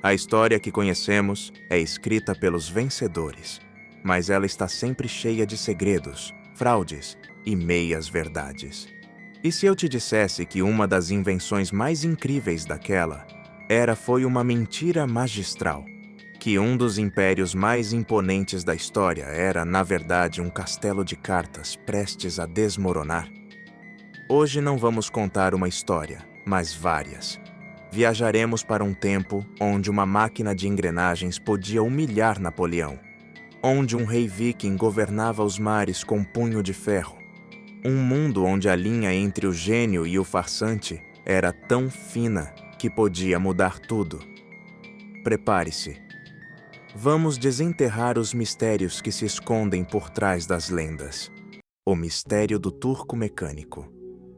A história que conhecemos é escrita pelos vencedores, mas ela está sempre cheia de segredos, fraudes e meias-verdades. E se eu te dissesse que uma das invenções mais incríveis daquela foi uma mentira magistral, que um dos impérios mais imponentes da história era, na verdade, um castelo de cartas prestes a desmoronar? Hoje não vamos contar uma história, mas várias. Viajaremos para um tempo onde uma máquina de engrenagens podia humilhar Napoleão, onde um rei viking governava os mares com punho de ferro, um mundo onde a linha entre o gênio e o farsante era tão fina que podia mudar tudo. Prepare-se. Vamos desenterrar os mistérios que se escondem por trás das lendas. O mistério do turco mecânico.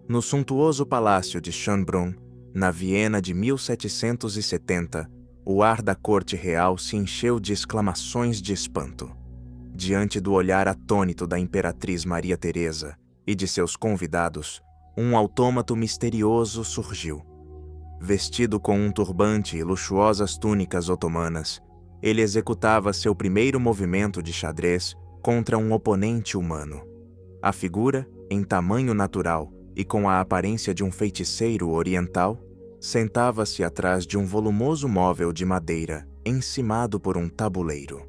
No suntuoso palácio de Schönbrunn, na Viena de 1770, o ar da corte real se encheu de exclamações de espanto. Diante do olhar atônito da imperatriz Maria Teresa e de seus convidados, um autômato misterioso surgiu. Vestido com um turbante e luxuosas túnicas otomanas, ele executava seu primeiro movimento de xadrez contra um oponente humano. A figura, em tamanho natural e com a aparência de um feiticeiro oriental, sentava-se atrás de um volumoso móvel de madeira encimado por um tabuleiro.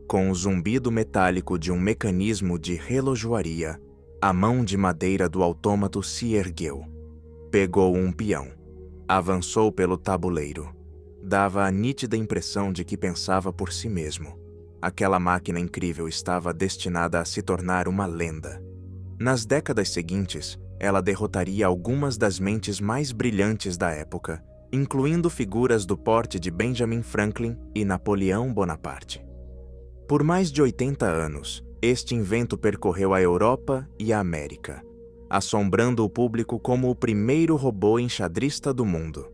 Com o zumbido metálico de um mecanismo de relojoaria, a mão de madeira do autômato se ergueu. Pegou um peão. Avançou pelo tabuleiro. Dava a nítida impressão de que pensava por si mesmo. Aquela máquina incrível estava destinada a se tornar uma lenda. Nas décadas seguintes, ela derrotaria algumas das mentes mais brilhantes da época, incluindo figuras do porte de Benjamin Franklin e Napoleão Bonaparte. Por mais de 80 anos, este invento percorreu a Europa e a América, assombrando o público como o primeiro robô enxadrista do mundo.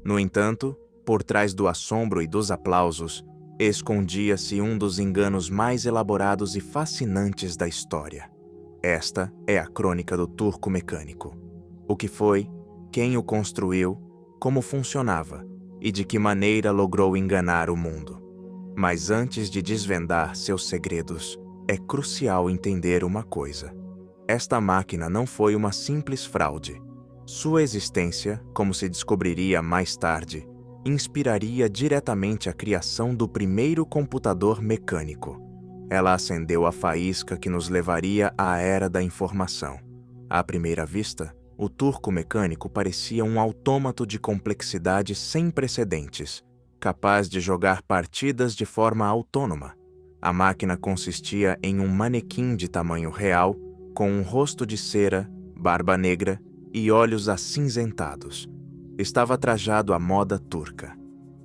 No entanto, por trás do assombro e dos aplausos, escondia-se um dos enganos mais elaborados e fascinantes da história. Esta é a crônica do turco mecânico. O que foi, quem o construiu, como funcionava e de que maneira logrou enganar o mundo. Mas antes de desvendar seus segredos, é crucial entender uma coisa. Esta máquina não foi uma simples fraude. Sua existência, como se descobriria mais tarde, inspiraria diretamente a criação do primeiro computador mecânico. Ela acendeu a faísca que nos levaria à era da informação. À primeira vista, o turco mecânico parecia um autômato de complexidade sem precedentes, capaz de jogar partidas de forma autônoma. A máquina consistia em um manequim de tamanho real, com um rosto de cera, barba negra e olhos acinzentados. Estava trajado à moda turca.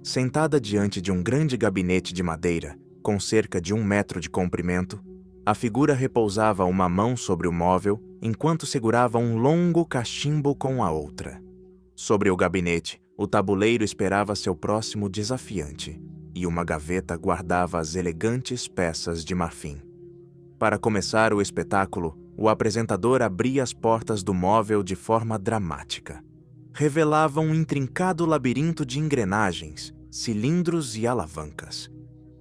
Sentada diante de um grande gabinete de madeira, com cerca de 1 metro de comprimento, a figura repousava uma mão sobre o móvel enquanto segurava um longo cachimbo com a outra. Sobre o gabinete, o tabuleiro esperava seu próximo desafiante, e uma gaveta guardava as elegantes peças de marfim. Para começar o espetáculo, o apresentador abria as portas do móvel de forma dramática. Revelava um intrincado labirinto de engrenagens, cilindros e alavancas.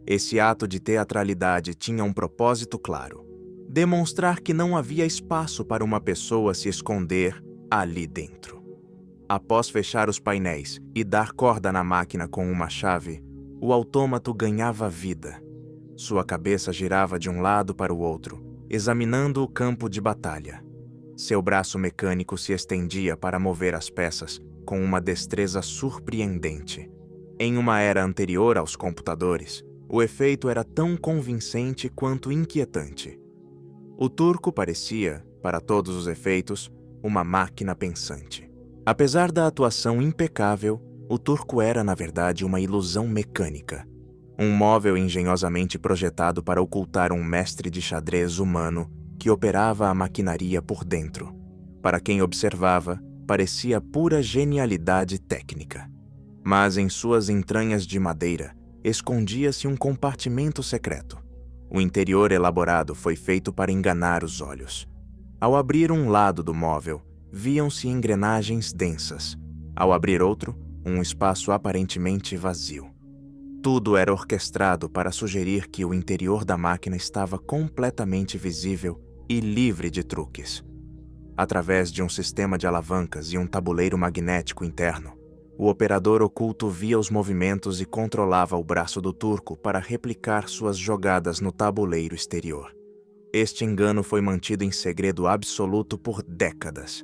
Esse ato de teatralidade tinha um propósito claro: demonstrar que não havia espaço para uma pessoa se esconder ali dentro. Após fechar os painéis e dar corda na máquina com uma chave, o autômato ganhava vida. Sua cabeça girava de um lado para o outro, examinando o campo de batalha. Seu braço mecânico se estendia para mover as peças com uma destreza surpreendente. Em uma era anterior aos computadores, o efeito era tão convincente quanto inquietante. O turco parecia, para todos os efeitos, uma máquina pensante. Apesar da atuação impecável, o turco era, na verdade, uma ilusão mecânica. Um móvel engenhosamente projetado para ocultar um mestre de xadrez humano que operava a maquinaria por dentro. Para quem observava, parecia pura genialidade técnica. Mas em suas entranhas de madeira, escondia-se um compartimento secreto. O interior elaborado foi feito para enganar os olhos. Ao abrir um lado do móvel, viam-se engrenagens densas. Ao abrir outro, um espaço aparentemente vazio. Tudo era orquestrado para sugerir que o interior da máquina estava completamente visível e livre de truques. Através de um sistema de alavancas e um tabuleiro magnético interno, o operador oculto via os movimentos e controlava o braço do turco para replicar suas jogadas no tabuleiro exterior. Este engano foi mantido em segredo absoluto por décadas.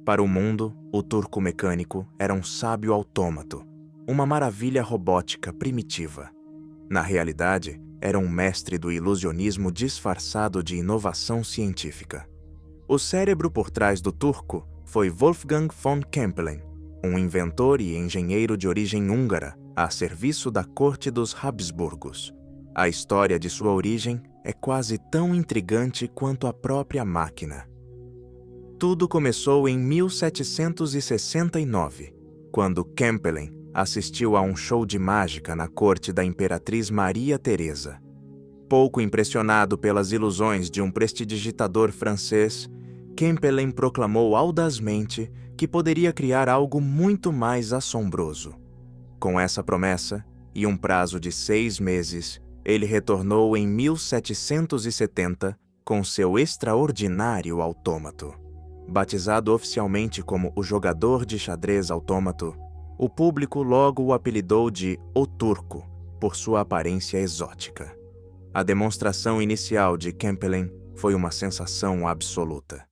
Para o mundo, o turco mecânico era um sábio autômato, uma maravilha robótica primitiva. Na realidade, era um mestre do ilusionismo disfarçado de inovação científica. O cérebro por trás do turco foi Wolfgang von Kempelen, um inventor e engenheiro de origem húngara a serviço da corte dos Habsburgos. A história de sua origem é quase tão intrigante quanto a própria máquina. Tudo começou em 1769, quando Kempelen assistiu a um show de mágica na corte da Imperatriz Maria Teresa. Pouco impressionado pelas ilusões de um prestidigitador francês, Kempelen proclamou audazmente que poderia criar algo muito mais assombroso. Com essa promessa, e um prazo de 6 meses, ele retornou em 1770 com seu extraordinário autômato. Batizado oficialmente como o jogador de xadrez autômato, o público logo o apelidou de O Turco, por sua aparência exótica. A demonstração inicial de Kempelen foi uma sensação absoluta.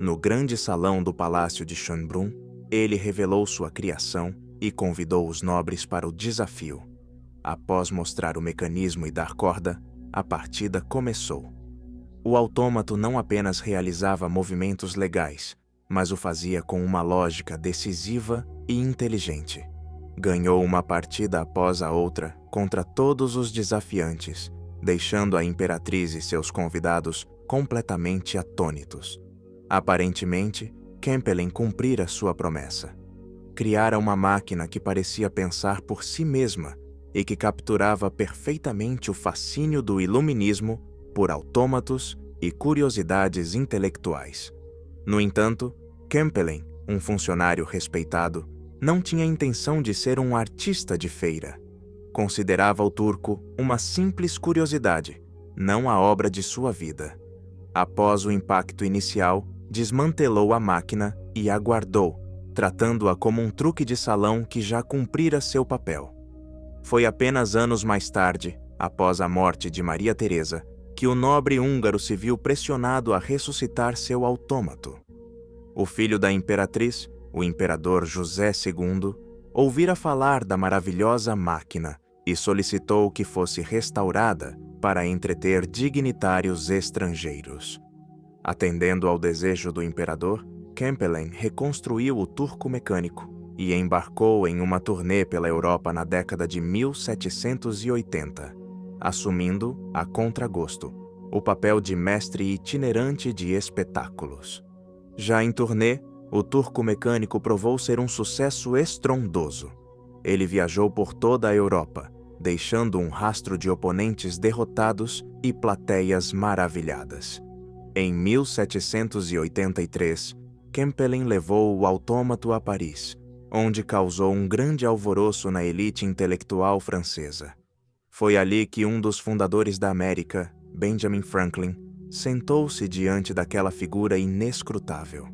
No grande salão do Palácio de Schönbrunn, ele revelou sua criação e convidou os nobres para o desafio. Após mostrar o mecanismo e dar corda, a partida começou. O autômato não apenas realizava movimentos legais, mas o fazia com uma lógica decisiva e inteligente. Ganhou uma partida após a outra contra todos os desafiantes, deixando a imperatriz e seus convidados completamente atônitos. Aparentemente, Kempelen cumprira sua promessa. Criara uma máquina que parecia pensar por si mesma e que capturava perfeitamente o fascínio do iluminismo por autômatos e curiosidades intelectuais. No entanto, Kempelen, um funcionário respeitado, não tinha intenção de ser um artista de feira. Considerava o turco uma simples curiosidade, não a obra de sua vida. Após o impacto inicial, desmantelou a máquina e a guardou, tratando-a como um truque de salão que já cumprira seu papel. Foi apenas anos mais tarde, após a morte de Maria Teresa, que o nobre húngaro se viu pressionado a ressuscitar seu autômato. O filho da imperatriz, o imperador José II, ouvira falar da maravilhosa máquina e solicitou que fosse restaurada para entreter dignitários estrangeiros. Atendendo ao desejo do imperador, Kempelen reconstruiu o turco mecânico e embarcou em uma turnê pela Europa na década de 1780, assumindo, a contragosto, o papel de mestre itinerante de espetáculos. Já em turnê, o turco mecânico provou ser um sucesso estrondoso. Ele viajou por toda a Europa, deixando um rastro de oponentes derrotados e plateias maravilhadas. Em 1783, Kempelen levou o autômato a Paris, onde causou um grande alvoroço na elite intelectual francesa. Foi ali que um dos fundadores da América, Benjamin Franklin, sentou-se diante daquela figura inescrutável.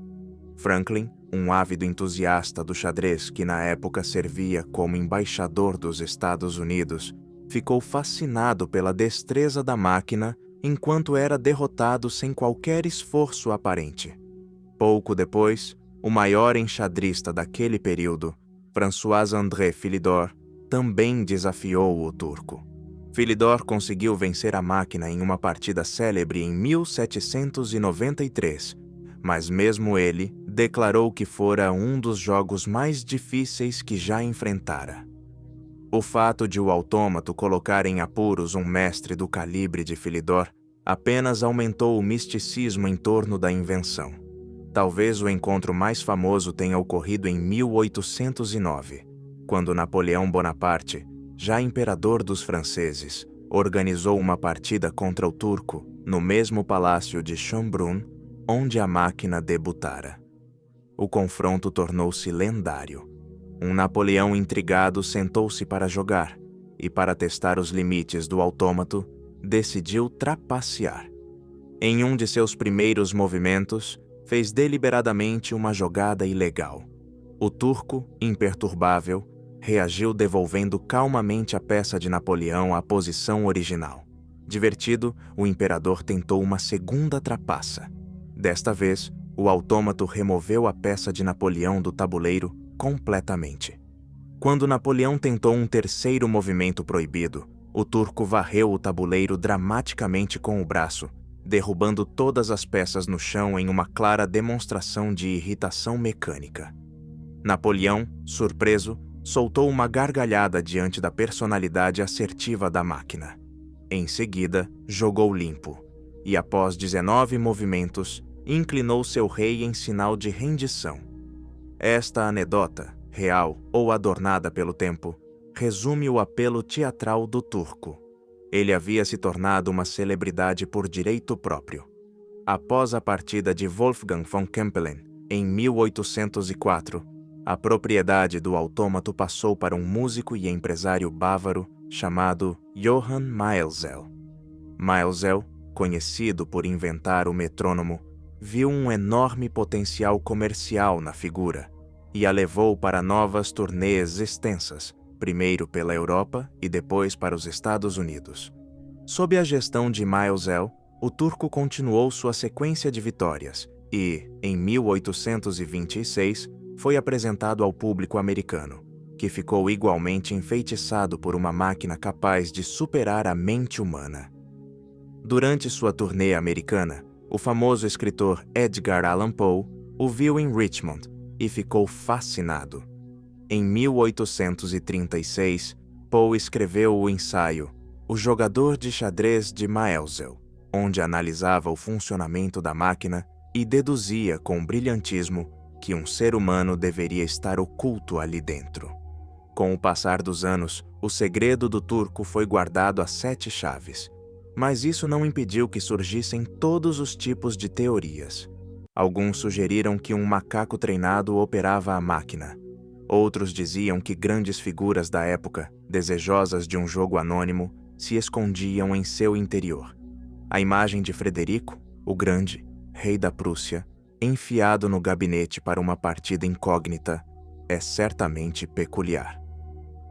Franklin, um ávido entusiasta do xadrez que na época servia como embaixador dos Estados Unidos, ficou fascinado pela destreza da máquina enquanto era derrotado sem qualquer esforço aparente. Pouco depois, o maior enxadrista daquele período, François-André Philidor, também desafiou o turco. Philidor conseguiu vencer a máquina em uma partida célebre em 1793, mas mesmo ele declarou que fora um dos jogos mais difíceis que já enfrentara. O fato de o autômato colocar em apuros um mestre do calibre de Philidor apenas aumentou o misticismo em torno da invenção. Talvez o encontro mais famoso tenha ocorrido em 1809, quando Napoleão Bonaparte, já imperador dos franceses, organizou uma partida contra o turco no mesmo palácio de Schönbrunn, onde a máquina debutara. O confronto tornou-se lendário. Um Napoleão intrigado sentou-se para jogar, e, para testar os limites do autômato, decidiu trapacear. Em um de seus primeiros movimentos, fez deliberadamente uma jogada ilegal. O turco, imperturbável, reagiu devolvendo calmamente a peça de Napoleão à posição original. Divertido, o imperador tentou uma segunda trapaça. Desta vez, o autômato removeu a peça de Napoleão do tabuleiro completamente. Quando Napoleão tentou um terceiro movimento proibido, o turco varreu o tabuleiro dramaticamente com o braço, derrubando todas as peças no chão em uma clara demonstração de irritação mecânica. Napoleão, surpreso, soltou uma gargalhada diante da personalidade assertiva da máquina. Em seguida, jogou limpo, e após 19 movimentos, inclinou seu rei em sinal de rendição. Esta anedota, real ou adornada pelo tempo, resume o apelo teatral do turco. Ele havia se tornado uma celebridade por direito próprio. Após a partida de Wolfgang von Kempelen, em 1804, a propriedade do autômato passou para um músico e empresário bávaro chamado Johann Maelzel. Maelzel, conhecido por inventar o metrônomo, viu um enorme potencial comercial na figura e a levou para novas turnês extensas, primeiro pela Europa e depois para os Estados Unidos. Sob a gestão de Maelzel, o turco continuou sua sequência de vitórias e, em 1826, foi apresentado ao público americano, que ficou igualmente enfeitiçado por uma máquina capaz de superar a mente humana. Durante sua turnê americana, o famoso escritor Edgar Allan Poe o viu em Richmond e ficou fascinado. Em 1836, Poe escreveu o ensaio O Jogador de Xadrez de Maelzel, onde analisava o funcionamento da máquina e deduzia com brilhantismo que um ser humano deveria estar oculto ali dentro. Com o passar dos anos, o segredo do turco foi guardado a 7 chaves, mas isso não impediu que surgissem todos os tipos de teorias. Alguns sugeriram que um macaco treinado operava a máquina. Outros diziam que grandes figuras da época, desejosas de um jogo anônimo, se escondiam em seu interior. A imagem de Frederico, o Grande, rei da Prússia, enfiado no gabinete para uma partida incógnita, é certamente peculiar.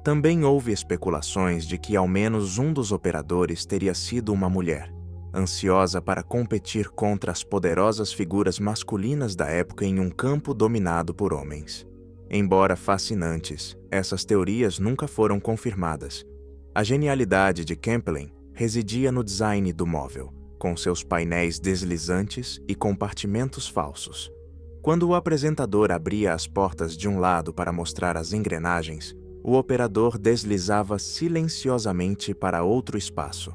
Também houve especulações de que ao menos um dos operadores teria sido uma mulher, ansiosa para competir contra as poderosas figuras masculinas da época em um campo dominado por homens. Embora fascinantes, essas teorias nunca foram confirmadas. A genialidade de Kempelen residia no design do móvel, com seus painéis deslizantes e compartimentos falsos. Quando o apresentador abria as portas de um lado para mostrar as engrenagens, o operador deslizava silenciosamente para outro espaço.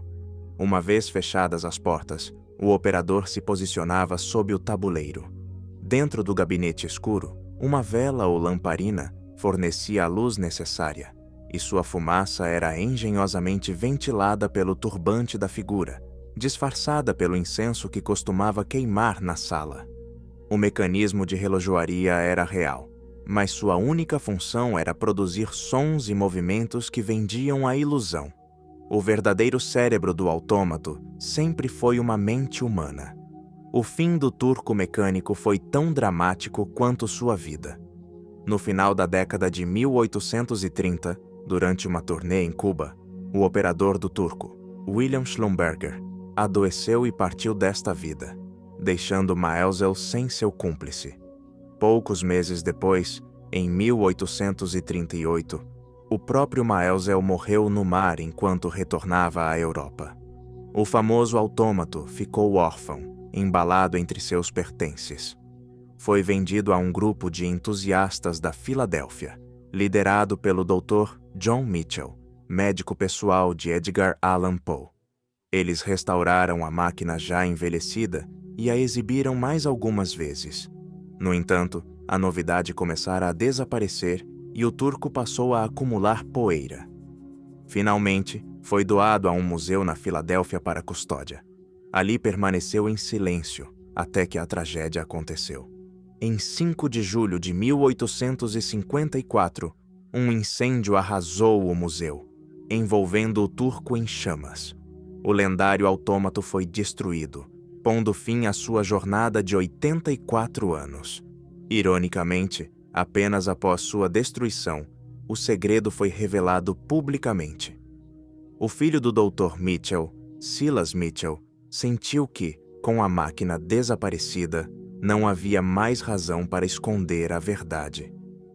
Uma vez fechadas as portas, o operador se posicionava sob o tabuleiro. Dentro do gabinete escuro, uma vela ou lamparina fornecia a luz necessária, e sua fumaça era engenhosamente ventilada pelo turbante da figura, disfarçada pelo incenso que costumava queimar na sala. O mecanismo de relojoaria era real, mas sua única função era produzir sons e movimentos que vendiam a ilusão. O verdadeiro cérebro do autômato sempre foi uma mente humana. O fim do turco mecânico foi tão dramático quanto sua vida. No final da década de 1830, durante uma turnê em Cuba, o operador do turco, William Schlumberger, adoeceu e partiu desta vida, deixando Maelzel sem seu cúmplice. Poucos meses depois, em 1838, o próprio Maelzel morreu no mar enquanto retornava à Europa. O famoso autômato ficou órfão, embalado entre seus pertences. Foi vendido a um grupo de entusiastas da Filadélfia, liderado pelo Dr. John Mitchell, médico pessoal de Edgar Allan Poe. Eles restauraram a máquina já envelhecida e a exibiram mais algumas vezes. No entanto, a novidade começara a desaparecer e o turco passou a acumular poeira. Finalmente, foi doado a um museu na Filadélfia para custódia. Ali permaneceu em silêncio até que a tragédia aconteceu. Em 5 de julho de 1854, um incêndio arrasou o museu. envolvendo o turco em chamas. O lendário autômato foi destruído, pondo fim à sua jornada de 84 anos. Ironicamente, apenas após sua destruição, o segredo foi revelado publicamente. O filho do Dr. Mitchell, Silas Mitchell, sentiu que, com a máquina desaparecida, não havia mais razão para esconder a verdade.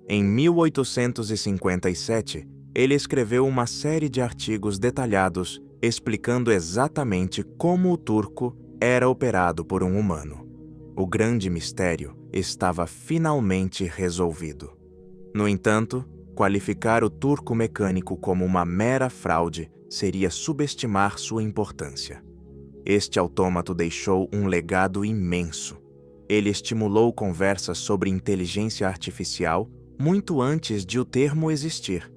Em 1857, ele escreveu uma série de artigos detalhados explicando exatamente como o turco era operado por um humano. O grande mistério estava finalmente resolvido. No entanto, qualificar o turco mecânico como uma mera fraude seria subestimar sua importância. Este autômato deixou um legado imenso. Ele estimulou conversas sobre inteligência artificial muito antes de o termo existir.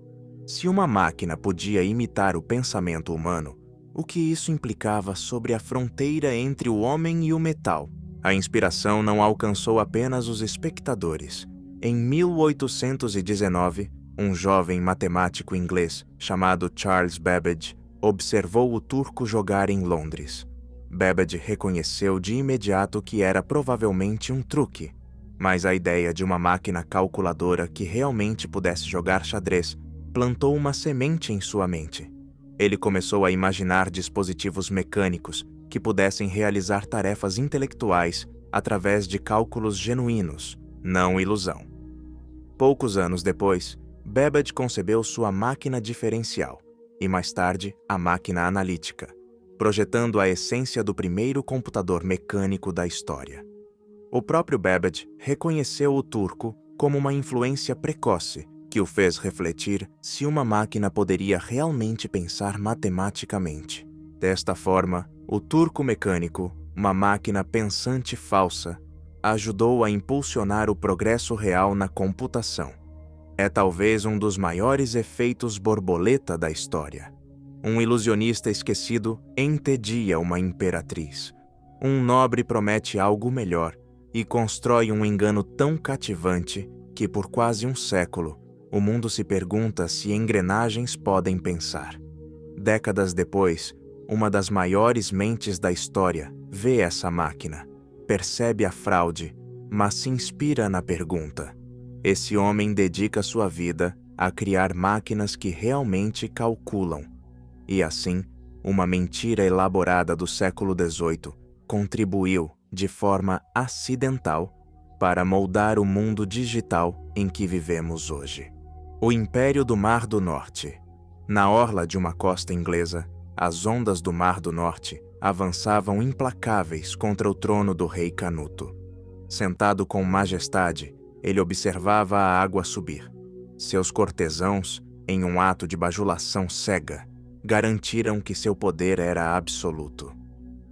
Se uma máquina podia imitar o pensamento humano, o que isso implicava sobre a fronteira entre o homem e o metal? A inspiração não alcançou apenas os espectadores. Em 1819, um jovem matemático inglês chamado Charles Babbage observou o turco jogar em Londres. Babbage reconheceu de imediato que era provavelmente um truque, mas a ideia de uma máquina calculadora que realmente pudesse jogar xadrez plantou uma semente em sua mente. Ele começou a imaginar dispositivos mecânicos que pudessem realizar tarefas intelectuais através de cálculos genuínos, não ilusão. Poucos anos depois, Babbage concebeu sua máquina diferencial e, mais tarde, a máquina analítica, projetando a essência do primeiro computador mecânico da história. O próprio Babbage reconheceu o turco como uma influência precoce que o fez refletir se uma máquina poderia realmente pensar matematicamente. Desta forma, o turco mecânico, uma máquina pensante falsa, ajudou a impulsionar o progresso real na computação. É talvez um dos maiores efeitos borboleta da história. Um ilusionista esquecido entedia uma imperatriz. Um nobre promete algo melhor e constrói um engano tão cativante que, por quase um século, o mundo se pergunta se engrenagens podem pensar. Décadas depois, uma das maiores mentes da história vê essa máquina, percebe a fraude, mas se inspira na pergunta. Esse homem dedica sua vida a criar máquinas que realmente calculam. E assim, uma mentira elaborada do século XVIII contribuiu, de forma acidental, para moldar o mundo digital em que vivemos hoje. O Império do Mar do Norte. Na orla de uma costa inglesa, as ondas do Mar do Norte avançavam implacáveis contra o trono do rei Canuto. Sentado com majestade, ele observava a água subir. Seus cortesãos, em um ato de bajulação cega, garantiram que seu poder era absoluto.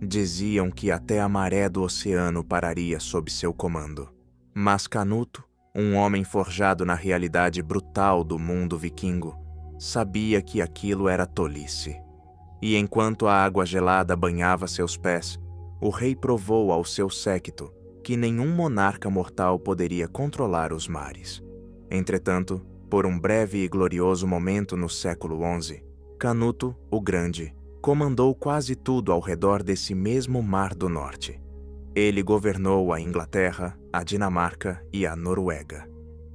Diziam que até a maré do oceano pararia sob seu comando. Mas Canuto, um homem forjado na realidade brutal do mundo viquingo, sabia que aquilo era tolice. E enquanto a água gelada banhava seus pés, o rei provou ao seu séquito que nenhum monarca mortal poderia controlar os mares. Entretanto, por um breve e glorioso momento no século XI, Canuto, o Grande, comandou quase tudo ao redor desse mesmo Mar do Norte. Ele governou a Inglaterra, a Dinamarca e a Noruega.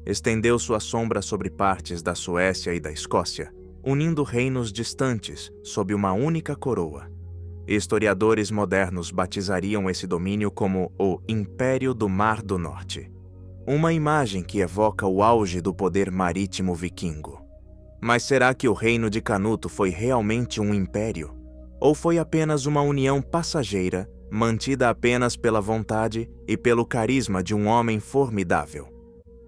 Estendeu sua sombra sobre partes da Suécia e da Escócia, unindo reinos distantes sob uma única coroa. Historiadores modernos batizariam esse domínio como o Império do Mar do Norte, uma imagem que evoca o auge do poder marítimo viquingo. Mas será que o reino de Canuto foi realmente um império? Ou foi apenas uma união passageira, mantida apenas pela vontade e pelo carisma de um homem formidável?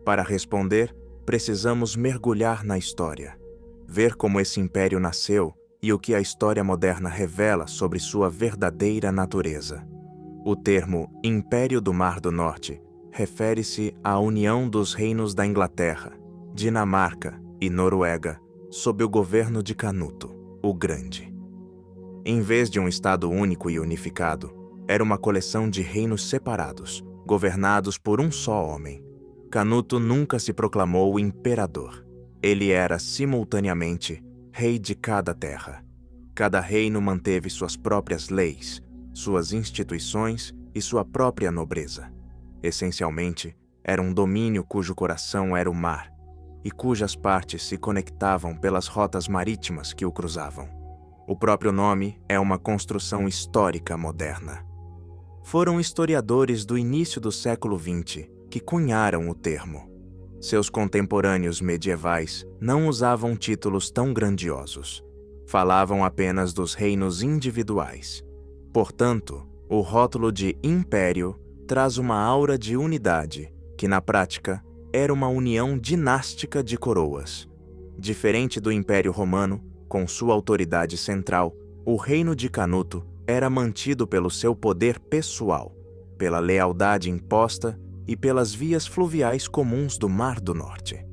Para responder, precisamos mergulhar na história, ver como esse império nasceu e o que a história moderna revela sobre sua verdadeira natureza. O termo Império do Mar do Norte refere-se à união dos reinos da Inglaterra, Dinamarca e Noruega sob o governo de Canuto, o Grande. Em vez de um estado único e unificado, era uma coleção de reinos separados, governados por um só homem. Canuto nunca se proclamou imperador. Ele era, simultaneamente, rei de cada terra. Cada reino manteve suas próprias leis, suas instituições e sua própria nobreza. Essencialmente, era um domínio cujo coração era o mar e cujas partes se conectavam pelas rotas marítimas que o cruzavam. O próprio nome é uma construção histórica moderna. Foram historiadores do início do século XX que cunharam o termo. Seus contemporâneos medievais não usavam títulos tão grandiosos. Falavam apenas dos reinos individuais. Portanto, o rótulo de império traz uma aura de unidade, que na prática era uma união dinástica de coroas. Diferente do Império Romano, com sua autoridade central, o reino de Canuto era mantido pelo seu poder pessoal, pela lealdade imposta e pelas vias fluviais comuns do Mar do Norte.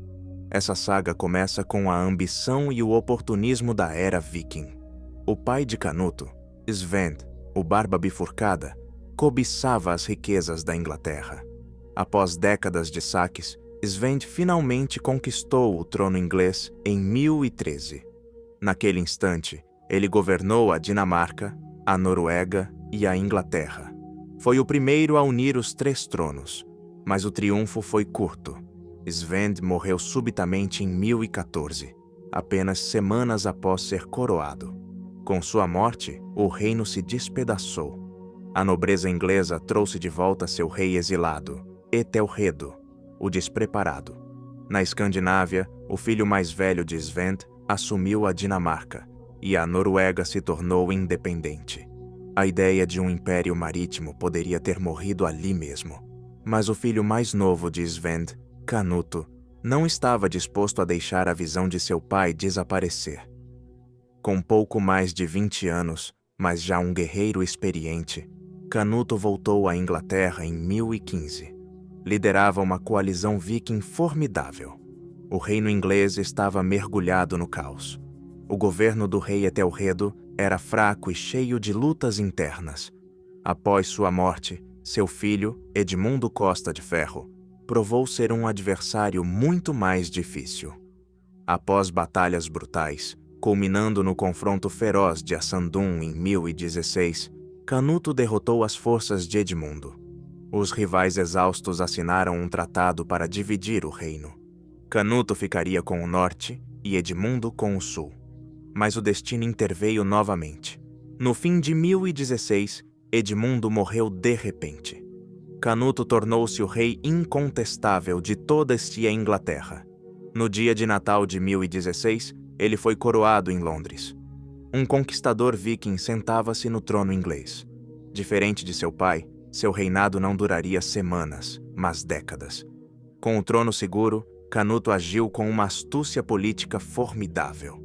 Essa saga começa com a ambição e o oportunismo da era viking. O pai de Canuto, Svend, o Barba Bifurcada, cobiçava as riquezas da Inglaterra. Após décadas de saques, Svend finalmente conquistou o trono inglês em 1013. Naquele instante, ele governou a Dinamarca, a Noruega e a Inglaterra. Foi o primeiro a unir os 3 tronos, mas o triunfo foi curto. Svend morreu subitamente em 1014, apenas semanas após ser coroado. Com sua morte, o reino se despedaçou. A nobreza inglesa trouxe de volta seu rei exilado, Ethelredo, o despreparado. Na Escandinávia, o filho mais velho de Svend assumiu a Dinamarca, e a Noruega se tornou independente. A ideia de um império marítimo poderia ter morrido ali mesmo. Mas o filho mais novo de Svend, Canuto, não estava disposto a deixar a visão de seu pai desaparecer. Com pouco mais de 20 anos, mas já um guerreiro experiente, Canuto voltou à Inglaterra em 1015. Liderava uma coalizão viking formidável. O reino inglês estava mergulhado no caos. O governo do rei Ethelredo era fraco e cheio de lutas internas. Após sua morte, seu filho, Edmundo Costa de Ferro, provou ser um adversário muito mais difícil. Após batalhas brutais, culminando no confronto feroz de Assandun em 1016, Canuto derrotou as forças de Edmundo. Os rivais exaustos assinaram um tratado para dividir o reino. Canuto ficaria com o norte e Edmundo com o sul. Mas o destino interveio novamente. No fim de 1016, Edmundo morreu de repente. Canuto tornou-se o rei incontestável de toda a Inglaterra. No dia de Natal de 1016, ele foi coroado em Londres. Um conquistador viking sentava-se no trono inglês. Diferente de seu pai, seu reinado não duraria semanas, mas décadas. Com o trono seguro, Canuto agiu com uma astúcia política formidável.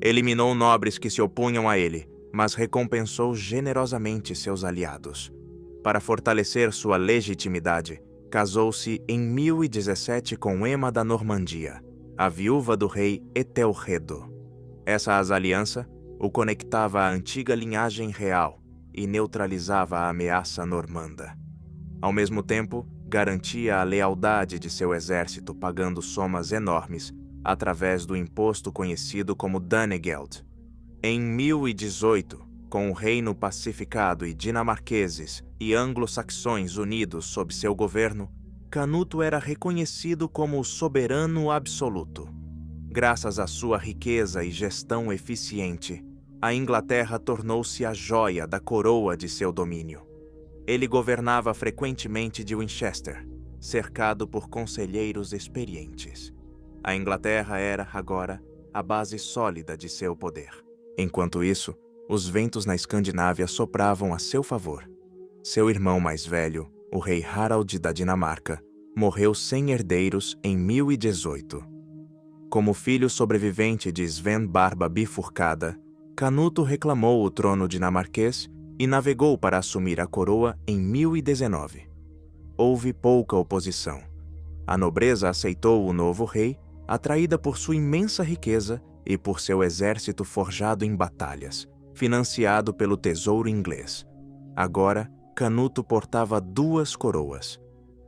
Eliminou nobres que se opunham a ele, mas recompensou generosamente seus aliados. Para fortalecer sua legitimidade, casou-se em 1017 com Emma da Normandia, a viúva do rei Ethelredo. Essa aliança o conectava à antiga linhagem real e neutralizava a ameaça normanda. Ao mesmo tempo, garantia a lealdade de seu exército pagando somas enormes através do imposto conhecido como Danegeld. Em 1018, com o reino pacificado e dinamarqueses e anglo-saxões unidos sob seu governo, Canuto era reconhecido como o soberano absoluto. Graças à sua riqueza e gestão eficiente, a Inglaterra tornou-se a joia da coroa de seu domínio. Ele governava frequentemente de Winchester, cercado por conselheiros experientes. A Inglaterra era, agora, a base sólida de seu poder. Enquanto isso, os ventos na Escandinávia sopravam a seu favor. Seu irmão mais velho, o rei Harald da Dinamarca, morreu sem herdeiros em 1018. Como filho sobrevivente de Sven Barba Bifurcada, Canuto reclamou o trono dinamarquês e navegou para assumir a coroa em 1019. Houve pouca oposição. A nobreza aceitou o novo rei, atraída por sua imensa riqueza e por seu exército forjado em batalhas, financiado pelo tesouro inglês. Agora, Canuto portava 2 coroas.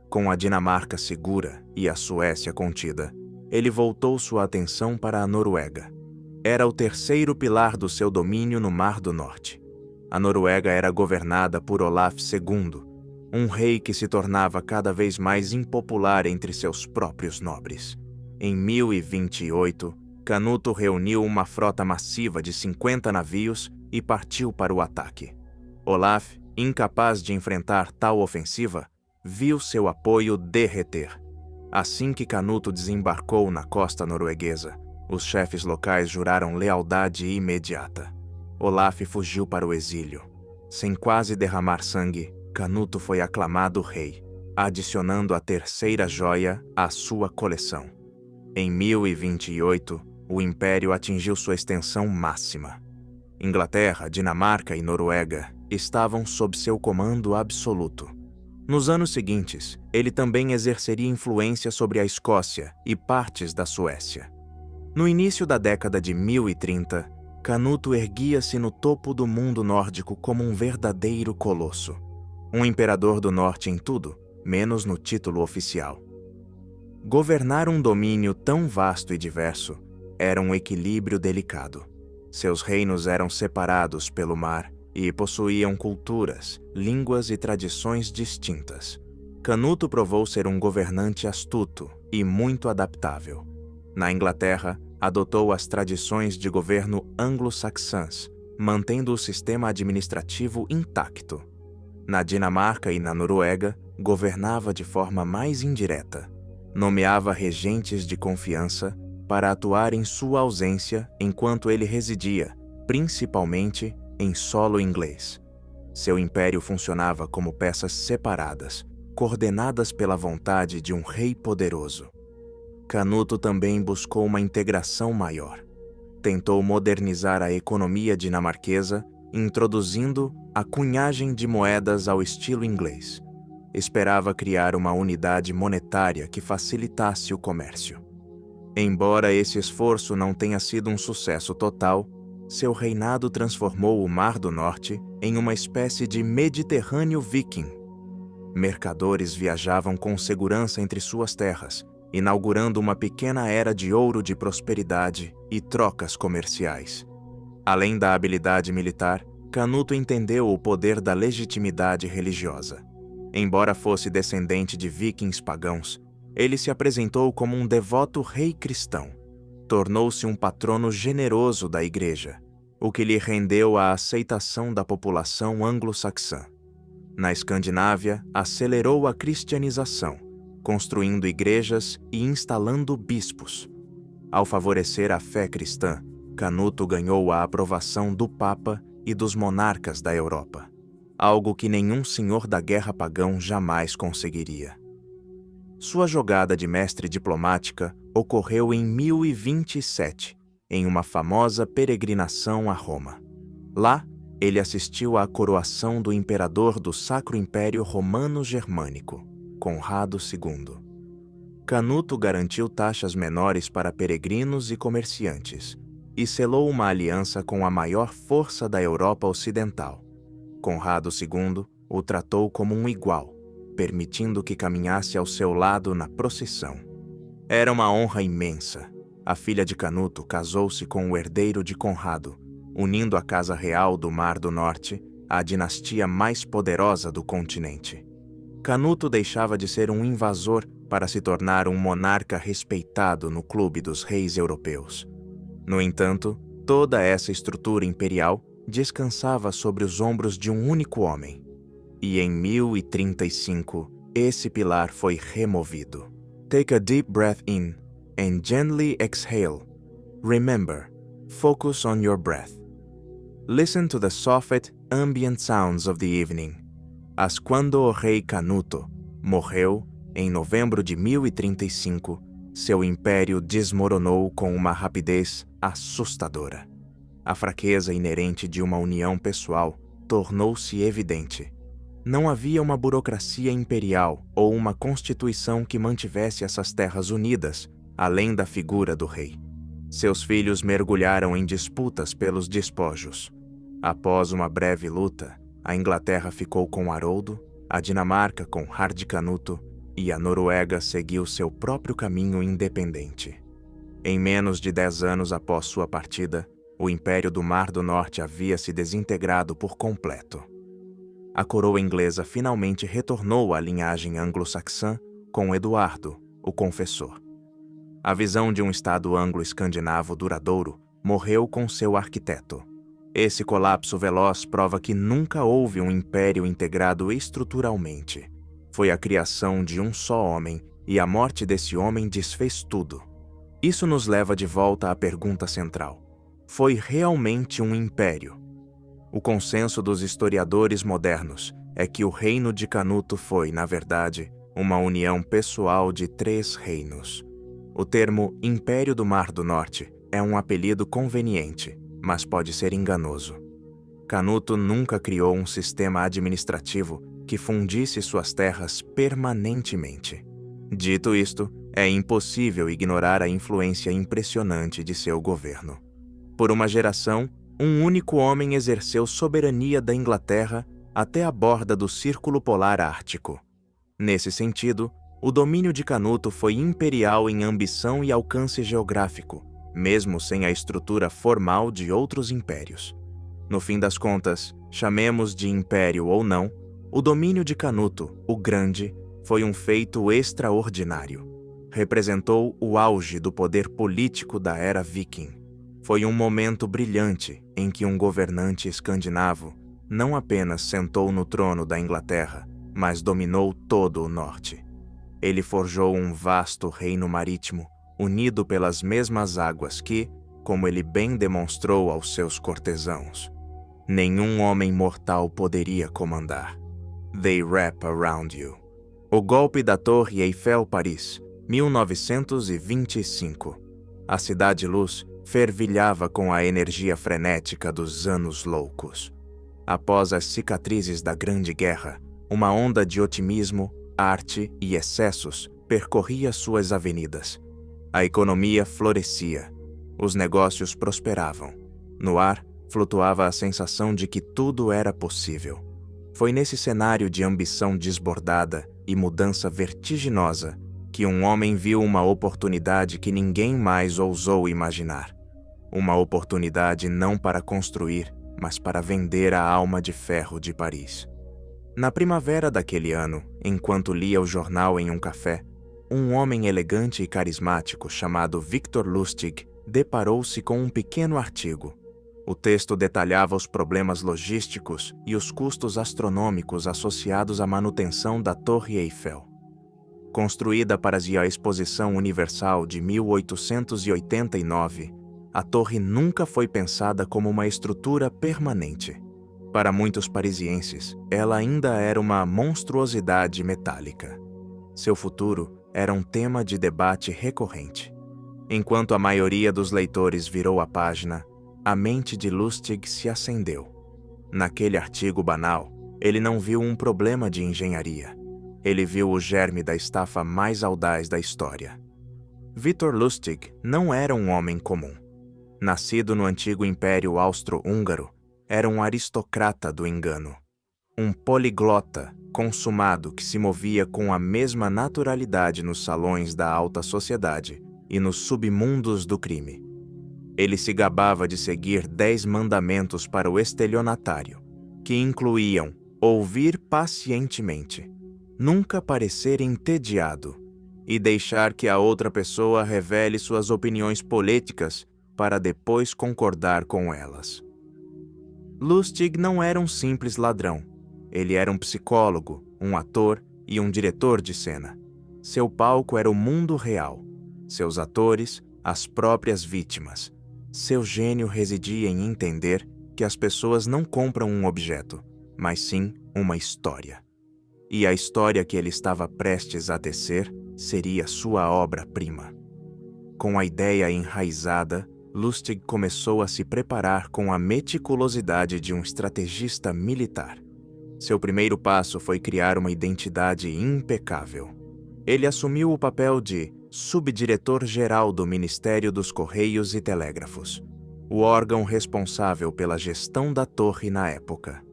Com a Dinamarca segura e a Suécia contida, ele voltou sua atenção para a Noruega. era o terceiro pilar do seu domínio no Mar do Norte. A Noruega era governada por Olaf II, um rei que se tornava cada vez mais impopular entre seus próprios nobres. Em 1028, Canuto reuniu uma frota massiva de 50 navios e partiu para o ataque. Olaf, incapaz de enfrentar tal ofensiva, viu seu apoio derreter. Assim que Canuto desembarcou na costa norueguesa, os chefes locais juraram lealdade imediata. Olaf fugiu para o exílio. Sem quase derramar sangue, Canuto foi aclamado rei, adicionando a terceira joia à sua coleção. Em 1028, o império atingiu sua extensão máxima. Inglaterra, Dinamarca e Noruega estavam sob seu comando absoluto. Nos anos seguintes, ele também exerceria influência sobre a Escócia e partes da Suécia. No início da década de 1030, Canuto erguia-se no topo do mundo nórdico como um verdadeiro colosso. Um imperador do norte em tudo, menos no título oficial. Governar um domínio tão vasto e diverso era um equilíbrio delicado. Seus reinos eram separados pelo mar e possuíam culturas, línguas e tradições distintas. Canuto provou ser um governante astuto e muito adaptável. Na Inglaterra, adotou as tradições de governo anglo-saxãs, mantendo o sistema administrativo intacto. Na Dinamarca e na Noruega, governava de forma mais indireta. Nomeava regentes de confiança para atuar em sua ausência enquanto ele residia, principalmente em solo inglês. Seu império funcionava como peças separadas, coordenadas pela vontade de um rei poderoso. Canuto também buscou uma integração maior. Tentou modernizar a economia dinamarquesa, introduzindo a cunhagem de moedas ao estilo inglês. Esperava criar uma unidade monetária que facilitasse o comércio. Embora esse esforço não tenha sido um sucesso total, seu reinado transformou o Mar do Norte em uma espécie de Mediterrâneo viking. Mercadores viajavam com segurança entre suas terras, inaugurando uma pequena era de ouro de prosperidade e trocas comerciais. Além da habilidade militar, Canuto entendeu o poder da legitimidade religiosa. Embora fosse descendente de vikings pagãos, ele se apresentou como um devoto rei cristão. Tornou-se um patrono generoso da igreja, o que lhe rendeu a aceitação da população anglo-saxã. Na Escandinávia, acelerou a cristianização, construindo igrejas e instalando bispos. Ao favorecer a fé cristã, Canuto ganhou a aprovação do Papa e dos monarcas da Europa, algo que nenhum senhor da guerra pagão jamais conseguiria. Sua jogada de mestre diplomática ocorreu em 1027, em uma famosa peregrinação a Roma. Lá, ele assistiu à coroação do imperador do Sacro Império Romano-Germânico, Conrado II. Canuto garantiu taxas menores para peregrinos e comerciantes e selou uma aliança com a maior força da Europa Ocidental. Conrado II o tratou como um igual, permitindo que caminhasse ao seu lado na procissão. Era uma honra imensa. A filha de Canuto casou-se com o herdeiro de Conrado, unindo a Casa Real do Mar do Norte à dinastia mais poderosa do continente. Canuto deixava de ser um invasor para se tornar um monarca respeitado no clube dos reis europeus. No entanto, toda essa estrutura imperial descansava sobre os ombros de um único homem. E em 1035, esse pilar foi removido. Take a deep breath in and gently exhale. Remember, focus on your breath. Listen to the soft, ambient sounds of the evening. As quando o rei Canuto morreu, em novembro de 1035, seu império desmoronou com uma rapidez assustadora. A fraqueza inerente de uma união pessoal tornou-se evidente. Não havia uma burocracia imperial ou uma constituição que mantivesse essas terras unidas, além da figura do rei. Seus filhos mergulharam em disputas pelos despojos. Após uma breve luta, a Inglaterra ficou com Haroldo, a Dinamarca com Hardi Canuto e a Noruega seguiu seu próprio caminho independente. Em menos de 10 anos após sua partida, o Império do Mar do Norte havia se desintegrado por completo. A coroa inglesa finalmente retornou à linhagem anglo-saxã com Eduardo, o Confessor. A visão de um Estado anglo-escandinavo duradouro morreu com seu arquiteto. Esse colapso veloz prova que nunca houve um império integrado estruturalmente. Foi a criação de um só homem, e a morte desse homem desfez tudo. Isso nos leva de volta à pergunta central: foi realmente um império? O consenso dos historiadores modernos é que o reino de Canuto foi, na verdade, uma união pessoal de 3 reinos. O termo Império do Mar do Norte é um apelido conveniente, mas pode ser enganoso. Canuto nunca criou um sistema administrativo que fundisse suas terras permanentemente. Dito isto, é impossível ignorar a influência impressionante de seu governo. Por uma geração, um único homem exerceu soberania da Inglaterra até a borda do Círculo Polar Ártico. Nesse sentido, o domínio de Canuto foi imperial em ambição e alcance geográfico, mesmo sem a estrutura formal de outros impérios. No fim das contas, chamemos de império ou não, o domínio de Canuto, o Grande, foi um feito extraordinário. Representou o auge do poder político da era viking. Foi um momento brilhante em que um governante escandinavo não apenas sentou no trono da Inglaterra, mas dominou todo o norte. Ele forjou um vasto reino marítimo, unido pelas mesmas águas que, como ele bem demonstrou aos seus cortesãos, nenhum homem mortal poderia comandar. They wrap around you. O golpe da Torre Eiffel, Paris, 1925. A cidade-luz fervilhava com a energia frenética dos anos loucos. Após as cicatrizes da Grande Guerra, uma onda de otimismo, arte e excessos percorria suas avenidas. A economia florescia. Os negócios prosperavam. No ar, flutuava a sensação de que tudo era possível. Foi nesse cenário de ambição desbordada e mudança vertiginosa que um homem viu uma oportunidade que ninguém mais ousou imaginar. Uma oportunidade não para construir, mas para vender a alma de ferro de Paris. Na primavera daquele ano, enquanto lia o jornal em um café, um homem elegante e carismático chamado Victor Lustig deparou-se com um pequeno artigo. O texto detalhava os problemas logísticos e os custos astronômicos associados à manutenção da Torre Eiffel. Construída para a Exposição Universal de 1889, a torre nunca foi pensada como uma estrutura permanente. Para muitos parisienses, ela ainda era uma monstruosidade metálica. Seu futuro era um tema de debate recorrente. Enquanto a maioria dos leitores virou a página, a mente de Lustig se acendeu. Naquele artigo banal, ele não viu um problema de engenharia. Ele viu o germe da estafa mais audaz da história. Victor Lustig não era um homem comum. Nascido no antigo Império Austro-Húngaro, era um aristocrata do engano. Um poliglota consumado que se movia com a mesma naturalidade nos salões da alta sociedade e nos submundos do crime. Ele se gabava de seguir 10 mandamentos para o estelionatário, que incluíam ouvir pacientemente, nunca parecer entediado e deixar que a outra pessoa revele suas opiniões políticas para depois concordar com elas. Lustig não era um simples ladrão. Ele era um psicólogo, um ator e um diretor de cena. Seu palco era o mundo real. Seus atores, as próprias vítimas. Seu gênio residia em entender que as pessoas não compram um objeto, mas sim uma história. E a história que ele estava prestes a tecer seria sua obra-prima. Com a ideia enraizada, Lustig começou a se preparar com a meticulosidade de um estrategista militar. Seu primeiro passo foi criar uma identidade impecável. Ele assumiu o papel de subdiretor-geral do Ministério dos Correios e Telégrafos, o órgão responsável pela gestão da torre na época.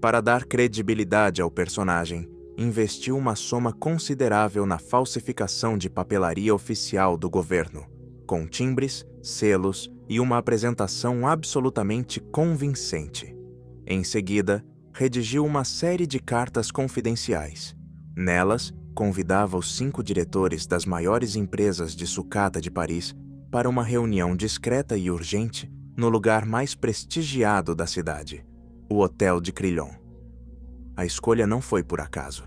Para dar credibilidade ao personagem, investiu uma soma considerável na falsificação de papelaria oficial do governo. com timbres, selos e uma apresentação absolutamente convincente. Em seguida, redigiu uma série de cartas confidenciais. Nelas, convidava os 5 diretores das maiores empresas de sucata de Paris para uma reunião discreta e urgente no lugar mais prestigiado da cidade, o Hotel de Crillon. A escolha não foi por acaso.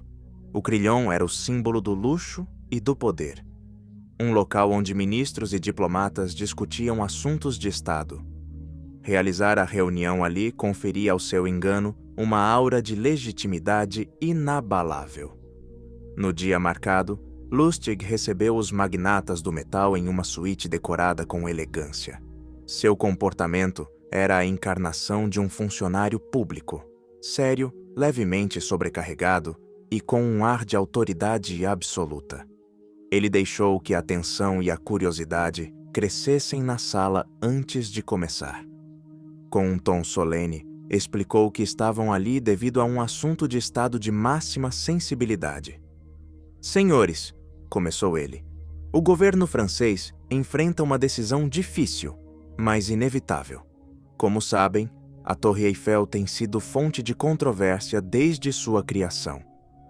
O Crillon era o símbolo do luxo e do poder. Um local onde ministros e diplomatas discutiam assuntos de Estado. Realizar a reunião ali conferia ao seu engano uma aura de legitimidade inabalável. No dia marcado, Lustig recebeu os magnatas do metal em uma suíte decorada com elegância. Seu comportamento era a encarnação de um funcionário público, sério, levemente sobrecarregado e com um ar de autoridade absoluta. Ele deixou que a atenção e a curiosidade crescessem na sala antes de começar. Com um tom solene, explicou que estavam ali devido a um assunto de estado de máxima sensibilidade. Senhores, começou ele, o governo francês enfrenta uma decisão difícil, mas inevitável. Como sabem, a Torre Eiffel tem sido fonte de controvérsia desde sua criação.